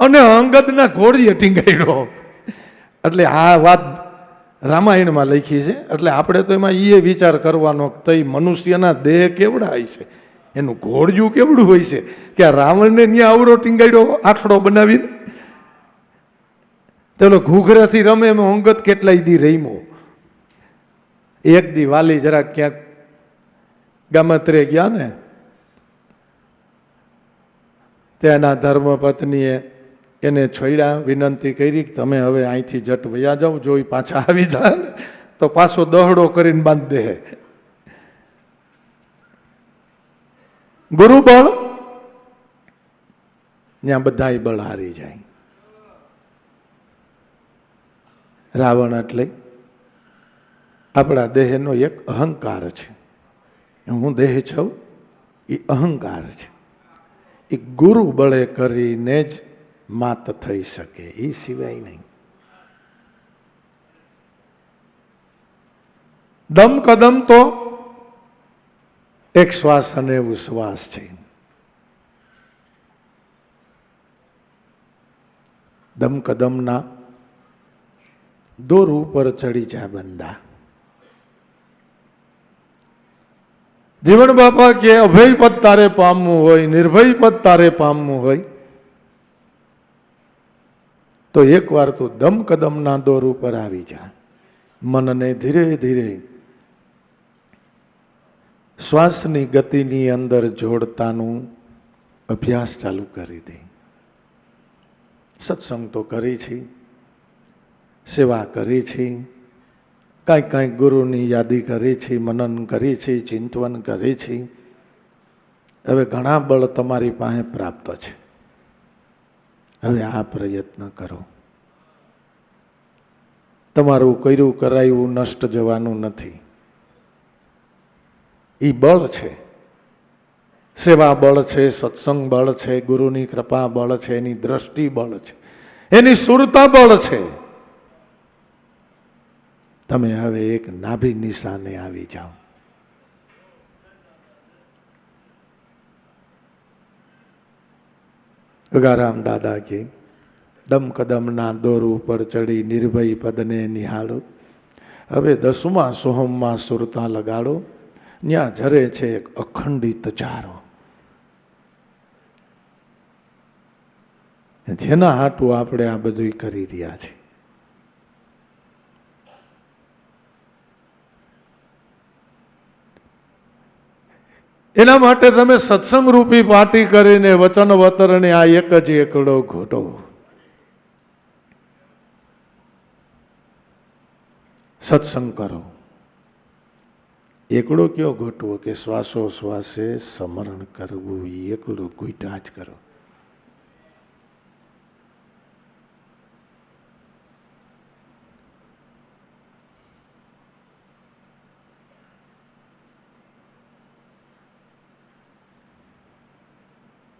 અને અંગદના ઘોડીએ ટીંગાડ્યો. એટલે આ વાત રામાયણમાં લખી છે. એટલે આપણે તો એમાં એ વિચાર કરવાનો તો મનુષ્યના દેહ કેવડા હોય છે, એનું ઘોડિયું કેવડું હોય છે કે આ રાવણને ત્યાં અવરો ટીંગાડ્યો આઠડો બનાવીને. ચલો ઘૂઘરાથી રમે એમાં અંગત કેટલાય દી રમ્યો. એક દી વાલી જરાક ક્યાંક ગામત્રે ગયા ને, ત્યાંના ધર્મપત્નીએ એને છોડ્યા, વિનંતી કરી કે તમે હવે અહીંથી જટ વયા જાઓ, જો પાછા આવી જાય ને તો પાછો દહડો કરીને બાંધી દે. ગુરુબળ ત્યાં બધા બળ હારી જાય. રાવણ એટલે આપણા દેહનો એક અહંકાર છે. હું દેહ છું એ અહંકાર છે. એ ગુરુ બળે કરીને જ માત થઈ શકે, એ સિવાય નહીં. દમ કદમ તો એક શ્વાસ અને ઉશ્વાસ છે. દમ કદમના દોર ઉપર ચડી જા બંદા. જીવન બાપા કે અભય પદ તારે પામવું હોય, નિર્ભય પદ તારે પામવું હોય તો એકવાર તું દમ કદમના દોર ઉપર આવી જા. મનને ધીરે ધીરે શ્વાસની ગતિની અંદર જોડતાનું અભ્યાસ ચાલુ કરી દે. સત્સંગ તો કરી છે, સેવા કરી છે, કાંઈક કાંઈક ગુરુની યાદી કરી છે, મનન કરી છે, ચિંતવન કરી છે. હવે ઘણા બળ તમારી પાસે પ્રાપ્ત છે. હવે આ પ્રયત્ન કરો. તમારું કર્યું કરાયું નષ્ટ જવાનું નથી. એ બળ છે, સેવા બળ છે, સત્સંગ બળ છે, ગુરુની કૃપા બળ છે, એની દ્રષ્ટિ બળ છે, એની સુરતા બળ છે. તમે હવે એક નાભી નિશાને આવી જાઓ. ગગારામ દાદા કે દમ કદમના દોર ઉપર ચડી નિર્ભય પદને નિહાળો. હવે 10મા સોહમમાં સુરતા લગાડો. ત્યાં ઝરે છે એક અખંડિત ચારો, જેના હાટું આપણે આ બધું કરી રહ્યા છીએ. એના માટે તમે સત્સંગ રૂપી પાટી કરીને વચન વતરને આ એક જ એકડો ઘોટો. સત્સંગ કરો. એકડો કયો ઘોટવો કે શ્વાસો શ્વાસે સ્મરણ કરવું, એકડો ઘૂંટા જ કરો.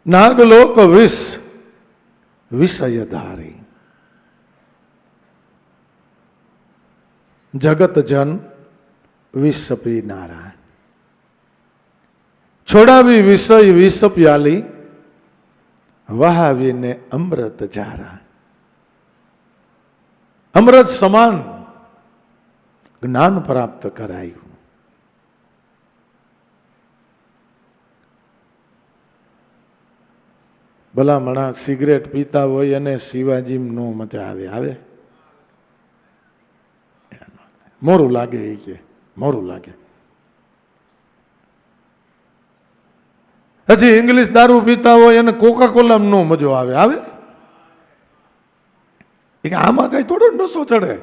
નાગલોક વિષ વિષયધારી, જગત જન વિષ પીનારા. છોડાવી વિષય વિષ પ્યાલી, વહાવીને અમૃત જારા. અમૃત સમાન જ્ઞાન પ્રાપ્ત કરાયું. ભલામણા સિગરેટ પીતા હોય અને શિવાજી નો મજા આવે. મોરું લાગે, એ કે મોરું લાગે. હજી ઇંગ્લિશ દારૂ પીતા હોય અને કોકા કોલા નો મજો આવે. આમાં કઈ થોડો નશો ચડે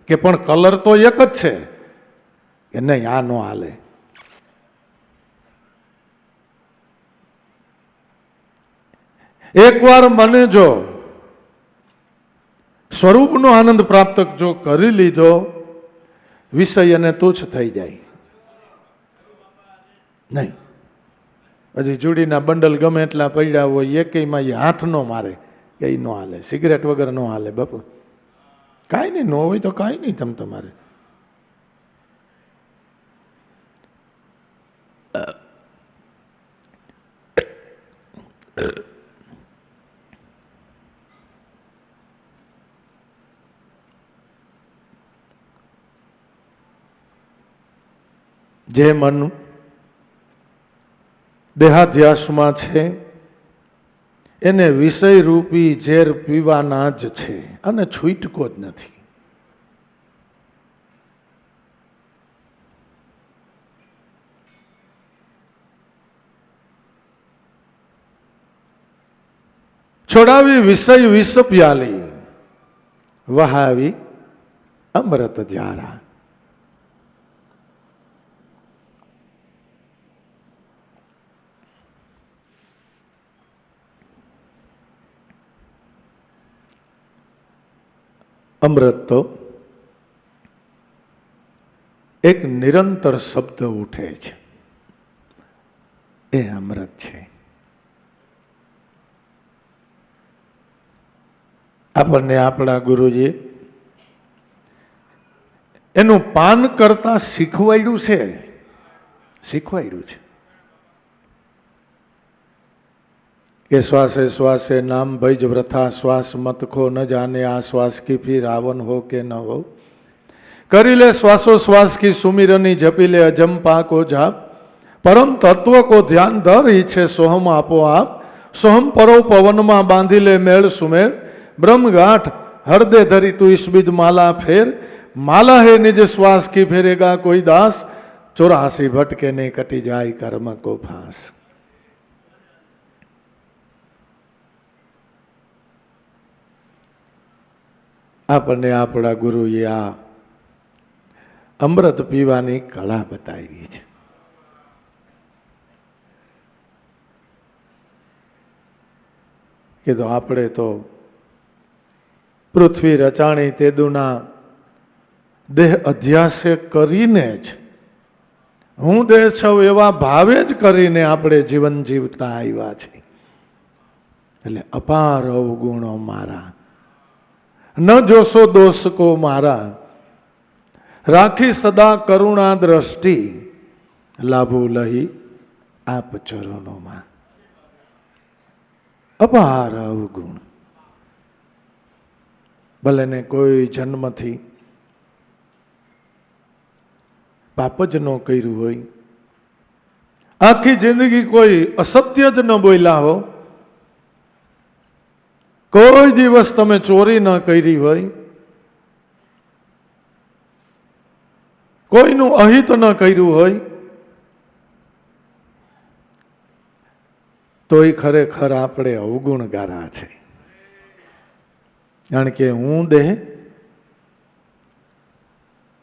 કે પણ કલર તો એક જ છે કે નહીં, આ નો હાલે. એકવાર મને જો સ્વરૂપનો આનંદ પ્રાપ્ત જો કરી લીધો, વિષય અને તુચ્છ થઈ જાય નહીં. હજી જુડીના બંડલ ગમે એટલા પડ્યા હોય, એકેયમાં હાથ નો મારે કે એ નો હાલે. સિગરેટ વગર નો હાલે બાપુ. કાંઈ નહીં, નો હોય તો કાંઈ નહીં. તમારે જે મન દેહાધ્યાસમાં છે એને વિષય રૂપી ઝેર પીવાના જ છે અને છૂટકો જ નથી. છોડાવી વિષય વિષ પ્યાલી, વહાવી અમૃત જારા. અમૃત તો એક નિરંતર શબ્દ ઉઠે છે, એ અમૃત છે. આપણને આપણા ગુરુજી એનું પાન કરતા શીખવાડ્યું છે કે શ્વાસે શ્વાસે નામ ભજ વ્રથા, શ્વાસ મત ખો ન જાને આ શ્વાસ की फिर आवन हो के न हो. કરી લે શ્વાસો શ્વાસ की सुमिरनी, जपी ले अजंपा को जाप, परम तत्व को ध्यान धर ઈચ્છે સોહમ આપો આપ. સોહમ પરો પવનમાં બાંધી લે મેળ સુમેળ, ब्रह्म गाठ हृदय धरी तू इस बिद माला फेर. माला है निज श्वास की फेरेगा कोई दास, 84 भटके ने कटी जाय कर्म को फांस. આપણને આપણા ગુરુએ આ અમૃત પીવાની કળા બતાવી છે. કે તો આપણે તો પૃથ્વી રચાણી તેદુના દેહ અધ્યાસે કરીને જ હું દેહ છું એવા ભાવે જ કરીને આપણે જીવન જીવતા આવ્યા છે. એટલે અપાર અવગુણો મારા, ન જોશો દોષકો મારા, રાખી સદા કરુણા દ્રષ્ટિ, લાભો લહી આપ ચરણોમાં. અપાર અવગુણ. ભલે ને કોઈ જન્મથી પાપ જ ન કર્યું હોય, આખી જિંદગી કોઈ અસત્ય જ ન બોલ્યા હો, કોઈ દિવસ તમે ચોરી ન કરી હોય, કોઈનું અહિત ન કર્યું હોય, તોય ખરેખર આપણે અવગુણગારા છે. કારણ કે હું દેહ,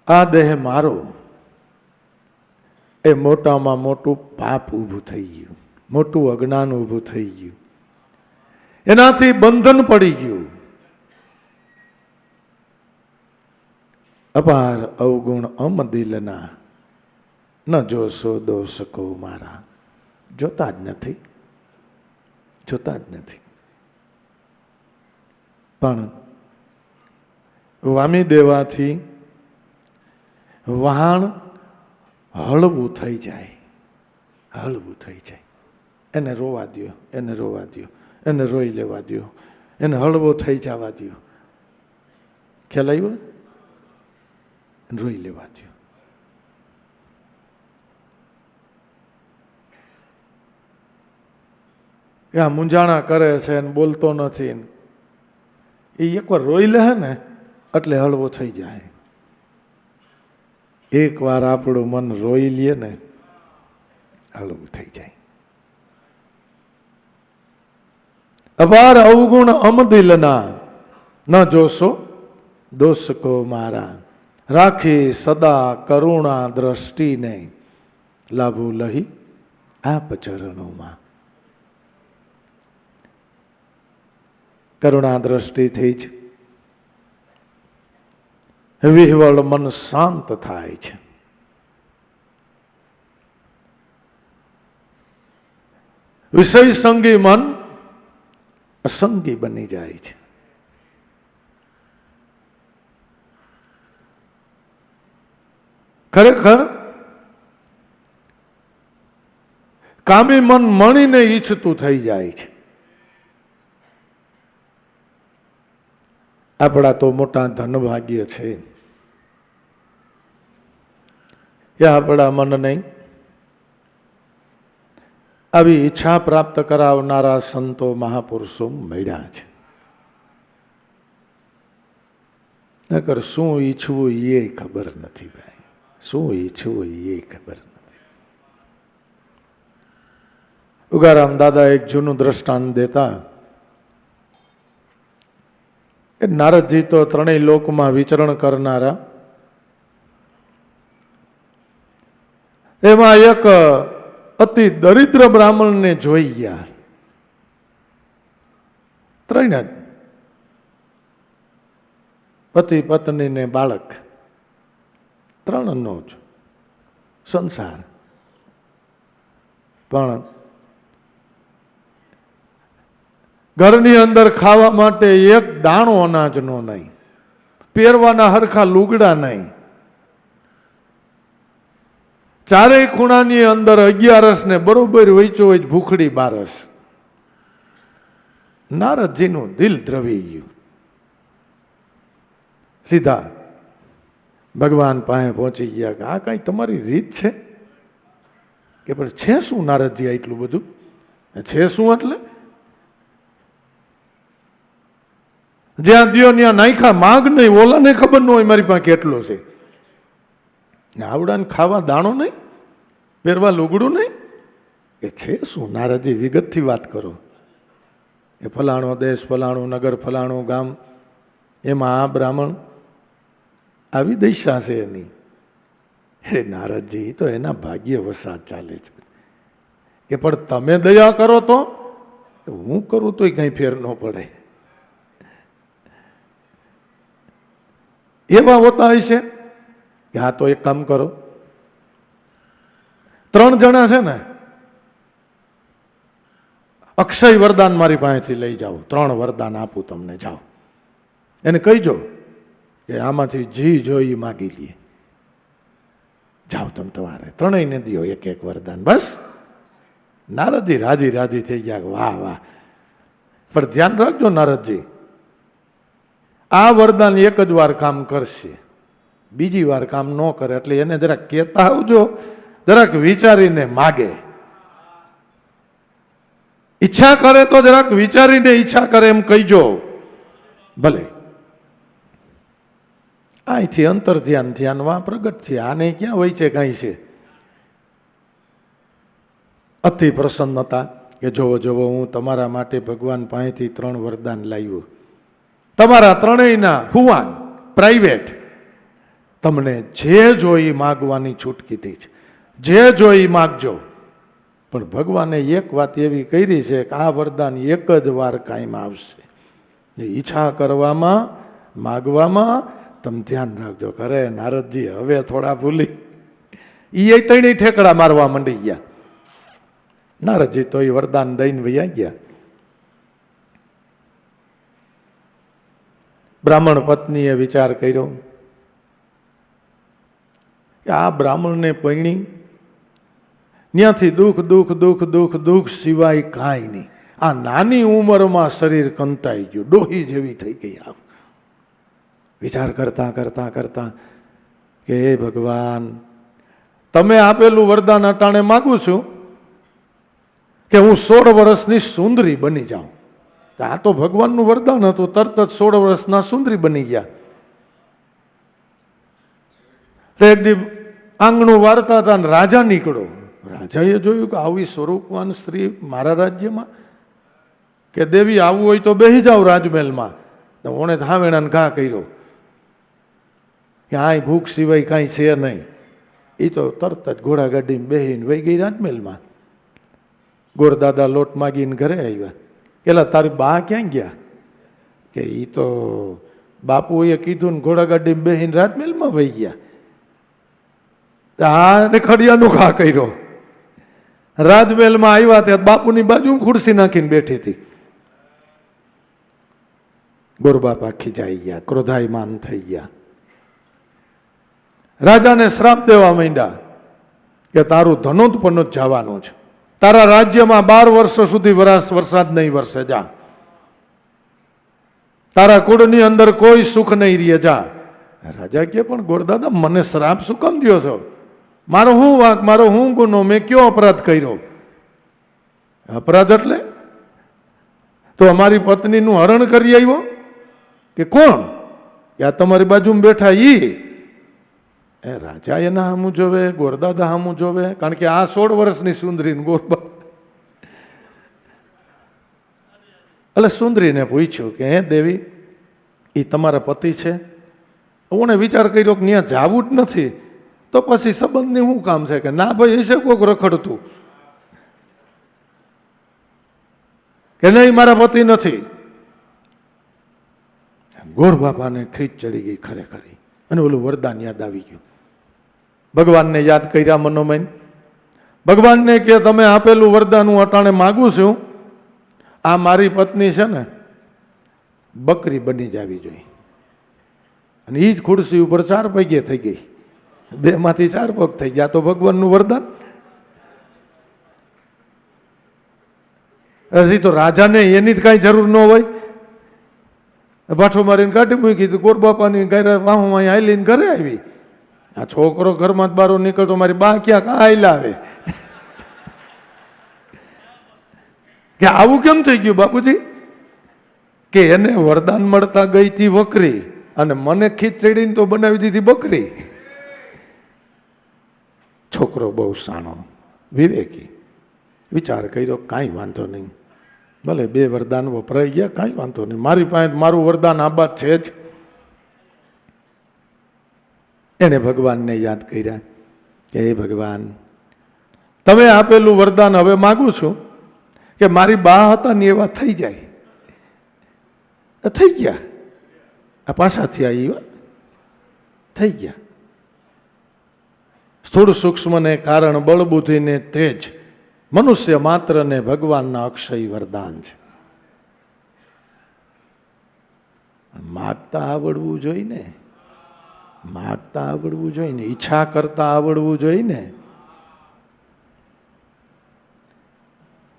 આ દેહ મારો, એ મોટામાં મોટું પાપ ઊભું થઈ ગયું, મોટું અજ્ઞાન ઊભું થઈ ગયું, એનાથી બંધન પડી ગયું. અપાર અવગુણ અમદિલના, ન જોશો દોષકો મારા. જોતા જ નથી, જોતા જ નથી. પણ વામી દેવાથી વહાણ હળવું થઈ જાય, હળવું થઈ જાય. એને રોવા દ્યો, એને રોવા દ્યો, એને રોઈ લેવા દ્યો, એને હળવો થઈ જવા દ્યો. ખ્યાલ આવ્યો? રોઈ લેવા દ્યો. આ મૂંઝાણા કરે છે ને બોલતો નથી, એ એકવાર રોઈ લે ને એટલે હળવો થઈ જાય. એકવાર આપણું મન રોઈ લે ને હળવું થઈ જાય. અપાર અવગુણ અમદિલના, ન જોશો દોષકો મારા, રાખી સદા કરુણા દ્રષ્ટિને, લાભો લહી આપ ચરણોમાં. કરુણા દ્રષ્ટિથી જ વિહવળ મન શાંત થાય છે. વિષય સંગી મન અસંગી બની જાય છે. ખરેખર કામી મન મણીને ઈચ્છતું થઈ જાય છે. આપણા તો મોટા ધનભાગ્ય છે એ આપણા મનને આવી ઈચ્છા પ્રાપ્ત કરાવનારા સંતો મહાપુરુષો મળ્યા છે. નકર શું ઈચ્છવું એ ખબર નથી ભાઈ, શું ઈચ્છવું એ ખબર નથી. ઉગારામ દાદા એક જૂનું દ્રષ્ટાંત દેતા કે નારદજી તો ત્રણેય લોકમાં વિચરણ કરનારા, એમાં એક અતિ દરિદ્ર બ્રાહ્મણને જોઈ ગયા. ત્રણ જ, પતિ પત્ની ને બાળક, ત્રણનો જ સંસાર. પણ ઘરની અંદર ખાવા માટે એક દાણો અનાજનો નહીં, પહેરવાના હરખા લુગડા નહીં, ચારેય ખૂણાની અંદર 11 ને બરોબર વૈચો હોય ભૂખડી બારસ. નારદજીનું દિલ દ્રવી ગયું. સીધા ભગવાન પાસે પહોંચી ગયા કે આ કઈ તમારી રીત છે કે પણ છે શું નારદજી એટલું બધું છે શું? એટલે જ્યાં દિયો ત્યાં નાખ્યા માગ નહીં, ઓલાને ખબર ન હોય મારી પાસે કેટલો છે. આવડાને ખાવા દાણો નહીં, પહેરવા લુગડું નહીં, એ છે શું? નારદજી વિગતથી વાત કરો. એ ફલાણો દેશ, ફલાણું નગર, ફલાણું ગામ, એમાં આ બ્રાહ્મણ આવી દશા છે એની. હે નારદજી, તો એના ભાગ્ય વસાત ચાલે છે કે પણ તમે દયા કરો તો હું કરું તોય કઈ ફેર ન પડે. એવા હોતા હોય છે કે હા તો એક કામ કરો, 3 જણા છે ને, અક્ષય વરદાન મારી પાસેથી લઈ જાઓ, 3 વરદાન આપું તમને, જાઓ. એને કહીજો કે આમાંથી જી જોઈ માગી લઈએ, જાઓ તમે તમારે 3ને દો એક એક વરદાન, બસ. નારદજી રાજી રાજી થઈ ગયા, વાહ વાહ. પણ ધ્યાન રાખજો નારદજી, આ વરદાન એક જ વાર કામ કરશે, બીજી વાર કામ ન કરે, એટલે એને જરાક કહેતા આવજો, જરાક વિચારીને માગે. ઈચ્છા કરે તો જરાક વિચારીને ઈચ્છા કરે એમ કહીજો, ભલે. અહીંથી અંતર ધ્યાન ધ્યાનમાં પ્રગટ છે, આને ક્યાં હોય છે કાંઈ છે. અતિ પ્રસન્નતા કે જોવો જોવો, હું તમારા માટે ભગવાન પાસેથી 3 વરદાન લાવ્યો, તમારા 3યના ફુવાન પ્રાઇવેટ, તમને જે જોઈ માગવાની છૂટ કીધી છે, જે જોઈ માગજો. પણ ભગવાને એક વાત એવી કરી છે કે આ વરદાન એક જ વાર કાયમ આવશે. ઈચ્છા કરવામાં માગવામાં તમે ધ્યાન રાખજો. કરે નારદજી હવે થોડા ભૂલી, એ 3 ઠેકડા મારવા માંડી ગયા. નારદજી તો એ વરદાન દઈને વૈયા ગયા. બ્રાહ્મણ પત્નીએ વિચાર કર્યો કે આ બ્રાહ્મણને પૈણી ત્યાંથી દુઃખ દુઃખ દુઃખ દુઃખ દુઃખ સિવાય કાંઈ નહીં. આ નાની ઉંમરમાં શરીર કંતાઈ ગયું, ડોહી જેવી થઈ ગઈ. આવ વિચાર કરતા કરતા કરતા કે હે ભગવાન, તમે આપેલું વરદાન અટાણે માગું છું કે હું 16 વર્ષની સુંદરી બની જાઉં. આ તો ભગવાનનું વરદાન હતું, તરત જ 16 વર્ષના સુંદરી બની ગયા. એક દી આંગણું વારતા હતા, રાજા નીકળો. રાજાએ જોયું કે આવી સ્વરૂપવાન સ્ત્રી મારા રાજ્યમાં, કે દેવી આવું હોય તો બેસી જાઓ રાજમહેલમાં. ઓણે થાવેણાને ઘા કર્યો કે આ ભૂખ સિવાય કાંઈ છે નહીં. એ તો તરત જ ઘોડાગાડીમાં બેસીને વહી ગઈ રાજમહેલમાં. ગોરદાદા લોટ માગીને ઘરે આવ્યા. પેલા તારી બા ક્યાં ગયા? કે એ તો બાપુએ કીધું ને ઘોડાગાડીમાં બેસીને રાજમહેલમાં વહી ગયા. આને ખડિયાનો ઘા કર્યો. રાજમહેલમાં આવ્યા ત્યાં બાપુની બાજુ ખુરશી નાખીને બેઠી હતી. ગોરબાપા ખીજાઈ ગયા, ક્રોધાયમાન થઈ ગયા. રાજાને શ્રાપ દેવા માંડ્યા કે તારું ધનોત્પન્ન જ જવાનું છે, તારા રાજ્યમાં 12 વર્ષ સુધી વરસાદ નહીં વરસે, જા. તારા કુળની અંદર કોઈ સુખ નહીં રહે, જા. રાજા કે પણ ગોરદાદા, મને શ્રાપ શું કામ દ્યો છો? મારો હું વાંક, મારો હું ગુનો, મેં કયો અપરાધ કર્યો? અપરાધ એટલે તો અમારી પત્નીનું હરણ કરી આવ્યો કે કોણ? કે આ તમારી બાજુમાં બેઠા ઈ. એ રાજા એના હામું જોવે, ગોરદાદા હામું જોવે, કારણ કે આ 16 વર્ષની સુંદરી ગોરબા. એટલે સુંદરીને પૂછ્યું કે હે દેવી, એ તમારા પતિ છે? ઓને વિચાર કર્યો કે ત્યાં જાવું જ નથી તો પછી સંબંધની શું કામ છે? કે ના ભાઈ, હશે કોક રખડતું. કે નહીં, મારા પતિ નથી. ગોર બાપાને ખીચ ચડી ગઈ ખરેખર, અને ઓલું વરદાન યાદ આવી ગયું. ભગવાનને યાદ કર્યા મનોમન. ભગવાનને કે તમે આપેલું વરદાન હું અટાણે માગું છું, આ મારી પત્ની છે ને બકરી બની જવી જોઈએ. અને એ જ ખુરશી ઉપર 4 પગે થઈ ગઈ, 2 માંથી 4 પગ થઈ ગયા. તો ભગવાનનું વરદાન. હજી તો રાજાને એની જ કાંઈ જરૂર ન હોય, પાછો મારીને કાઢી મૂકી. તો ગોરબાપાની ઘરે વાહમાં હાલીને ઘરે આવી. આ છોકરો ઘરમાં જ બારો નીકળતો, મારી બા ક્યાં કાં હાલ્યા આવે. કે આવું કેમ થઈ ગયું બાપુજી? કે એને વરદાન મળતા ગઈ હતી વકરી, અને મને ખીચડીને તો બનાવી દીધી બકરી. છોકરો બહુ સાણો, વિવેકી, વિચાર કર્યો કાંઈ વાંધો નહીં, ભલે 2 વરદાન વપરાઈ ગયા, કાંઈ વાંધો નહીં, મારી પાસે મારું વરદાન આબાદ છે જ. એને ભગવાનને યાદ કર્યા કે હે ભગવાન, તમે આપેલું વરદાન હવે માગું છું કે મારી બા હતા ને એવા થઈ જાય. થઈ ગયા, આ પાછાથી આવ્યા, થઈ ગયા. સ્થૂળ સૂક્ષ્મને કારણ બળબુદ્ધિને તેજ મનુષ્ય માત્રને ભગવાનના અક્ષય વરદાન છે. માગતા આવડવું જોઈએ ને, માગતા આવડવું જોઈએ ને, ઈચ્છા કરતા આવડવું જોઈએ ને.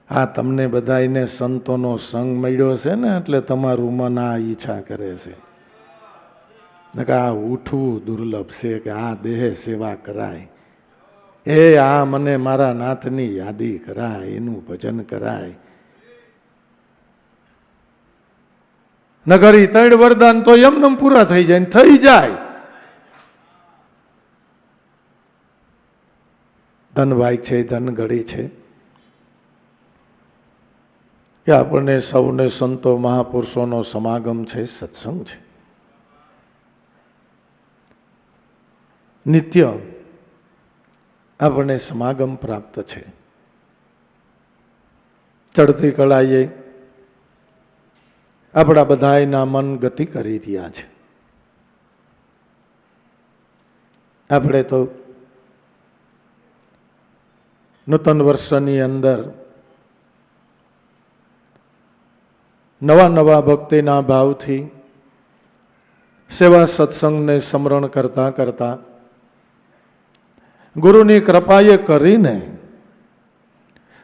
હા, તમને બધાને સંતોનો સંગ મળ્યો છે ને એટલે તમારું મન આ ઈચ્છા કરે છે કે આ ઉઠવું દુર્લભ છે, કે આ દેહ સેવા કરાય, એ આ મને મારા નાથની યાદી કરાય, એનું ભજન કરાય. નગર ઈ 3 વરદાન તો એમનેમ પૂરા થઈ જાય ને થઈ જાય. ધન ભાઈ છે, ધન ઘડી છે કે આપણને સૌને સંતો મહાપુરુષોનો સમાગમ છે, સત્સંગ છે. નિત્ય આપણને સમાગમ પ્રાપ્ત છે. ચડતી કળાએ આપણા બધાના મન ગતિ કરી રહ્યા છે. આપણે તો નૂતન વર્ષની અંદર નવા નવા ભક્તિના ભાવથી સેવા સત્સંગને સ્મરણ કરતા કરતા ગુરુની કૃપાએ કરીને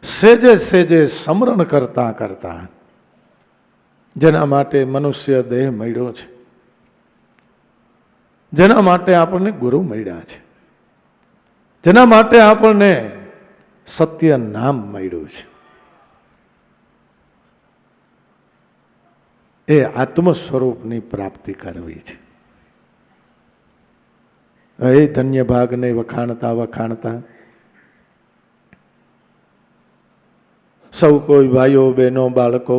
સેજે સેજે સ્મરણ કરતા કરતા જેના માટે મનુષ્ય દેહ મળ્યો છે, જેના માટે આપણને ગુરુ મળ્યા છે, જેના માટે આપણને સત્ય નામ મળ્યું છે, એ આત્મ સ્વરૂપની પ્રાપ્તિ કરવી છે. એ ધન્ય ભાગને વખાણતા વખાણતા સૌ કોઈ ભાઈઓ બહેનો બાળકો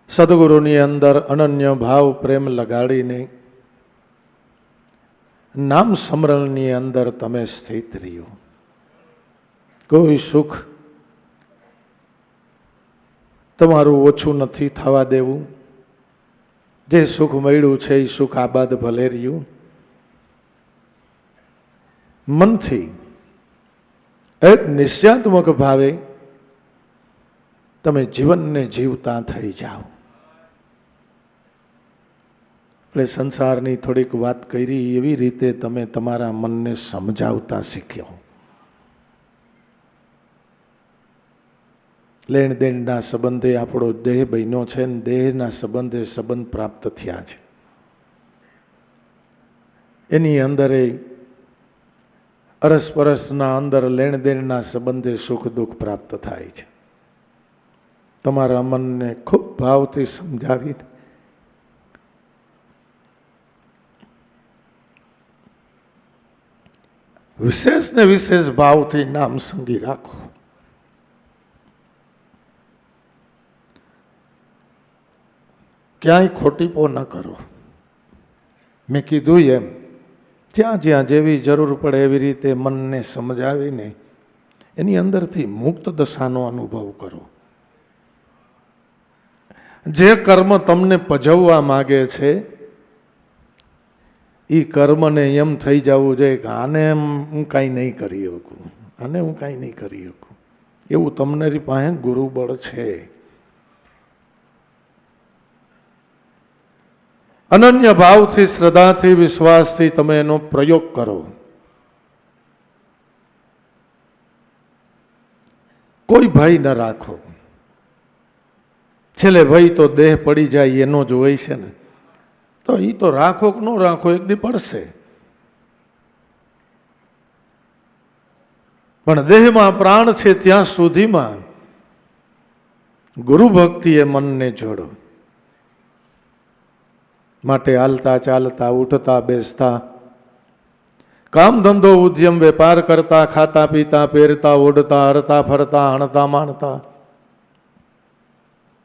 સદગુરુની અંદર અનન્ય ભાવ પ્રેમ લગાડીને નામ સ્મરણની અંદર તમે સ્થિત રહ્યો. કોઈ સુખ તમારું ઓછું નથી થવા દેવું. જે સુખ મળ્યું છે એ સુખ આબાદ ભલે રહ્યું. મનથી એક નિશ્ચયાત્મક ભાવે તમે જીવનને જીવતા થઈ જાઓ. એટલે સંસારની થોડીક વાત કરી એવી રીતે તમે તમારા મનને સમજાવતા શીખ્યો. લેણ દેણના સંબંધે આપણો દેહ બન્યો છે ને દેહના સંબંધે સંબંધ પ્રાપ્ત થયા છે. એની અંદર અરસપરસના અંદર લેણ દેણના સંબંધે સુખ દુઃખ પ્રાપ્ત થાય છે. તમારા મનને ખૂબ ભાવથી સમજાવી વિશેષ ને વિશેષ ભાવથી નામ સંગી રાખો. ક્યાંય ખોટીપો ન કરો. મેં કીધું એમ જ્યાં જ્યાં જેવી જરૂર પડે એવી રીતે મનને સમજાવીને એની અંદરથી મુક્ત દશાનો અનુભવ કરો. જે કર્મ તમને પજવવા માગે છે એ કર્મને એમ થઈ જવું જોઈએ કે આને હું કાંઈ નહીં કરી શકું, આને હું કાંઈ નહીં કરી શકું, એવું તમારી પાસે ગુરુબળ છે. અનન્ય ભાવથી શ્રદ્ધાથી વિશ્વાસથી તમે એનો પ્રયોગ કરો. કોઈ ભય ન રાખો. છેલ્લે ભય તો દેહ પડી જાય એનો જ હોય છે ને, તો એ તો રાખો કે ન રાખો એક દી પડશે. પણ દેહમાં પ્રાણ છે ત્યાં સુધીમાં ગુરુ ભક્તિએ મનને જોડો. માટે હાલતા ચાલતા ઉઠતા બેસતા કામ ધંધો ઉદ્યમ વેપાર કરતા ખાતા પીતા પહેરતા ઓઢતા હરતા ફરતા હણતા માણતા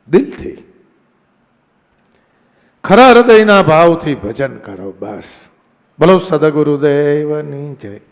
દિલથી ખરા હૃદયના ભાવથી ભજન કરો. બસ બોલો સદગુરુદેવની જય.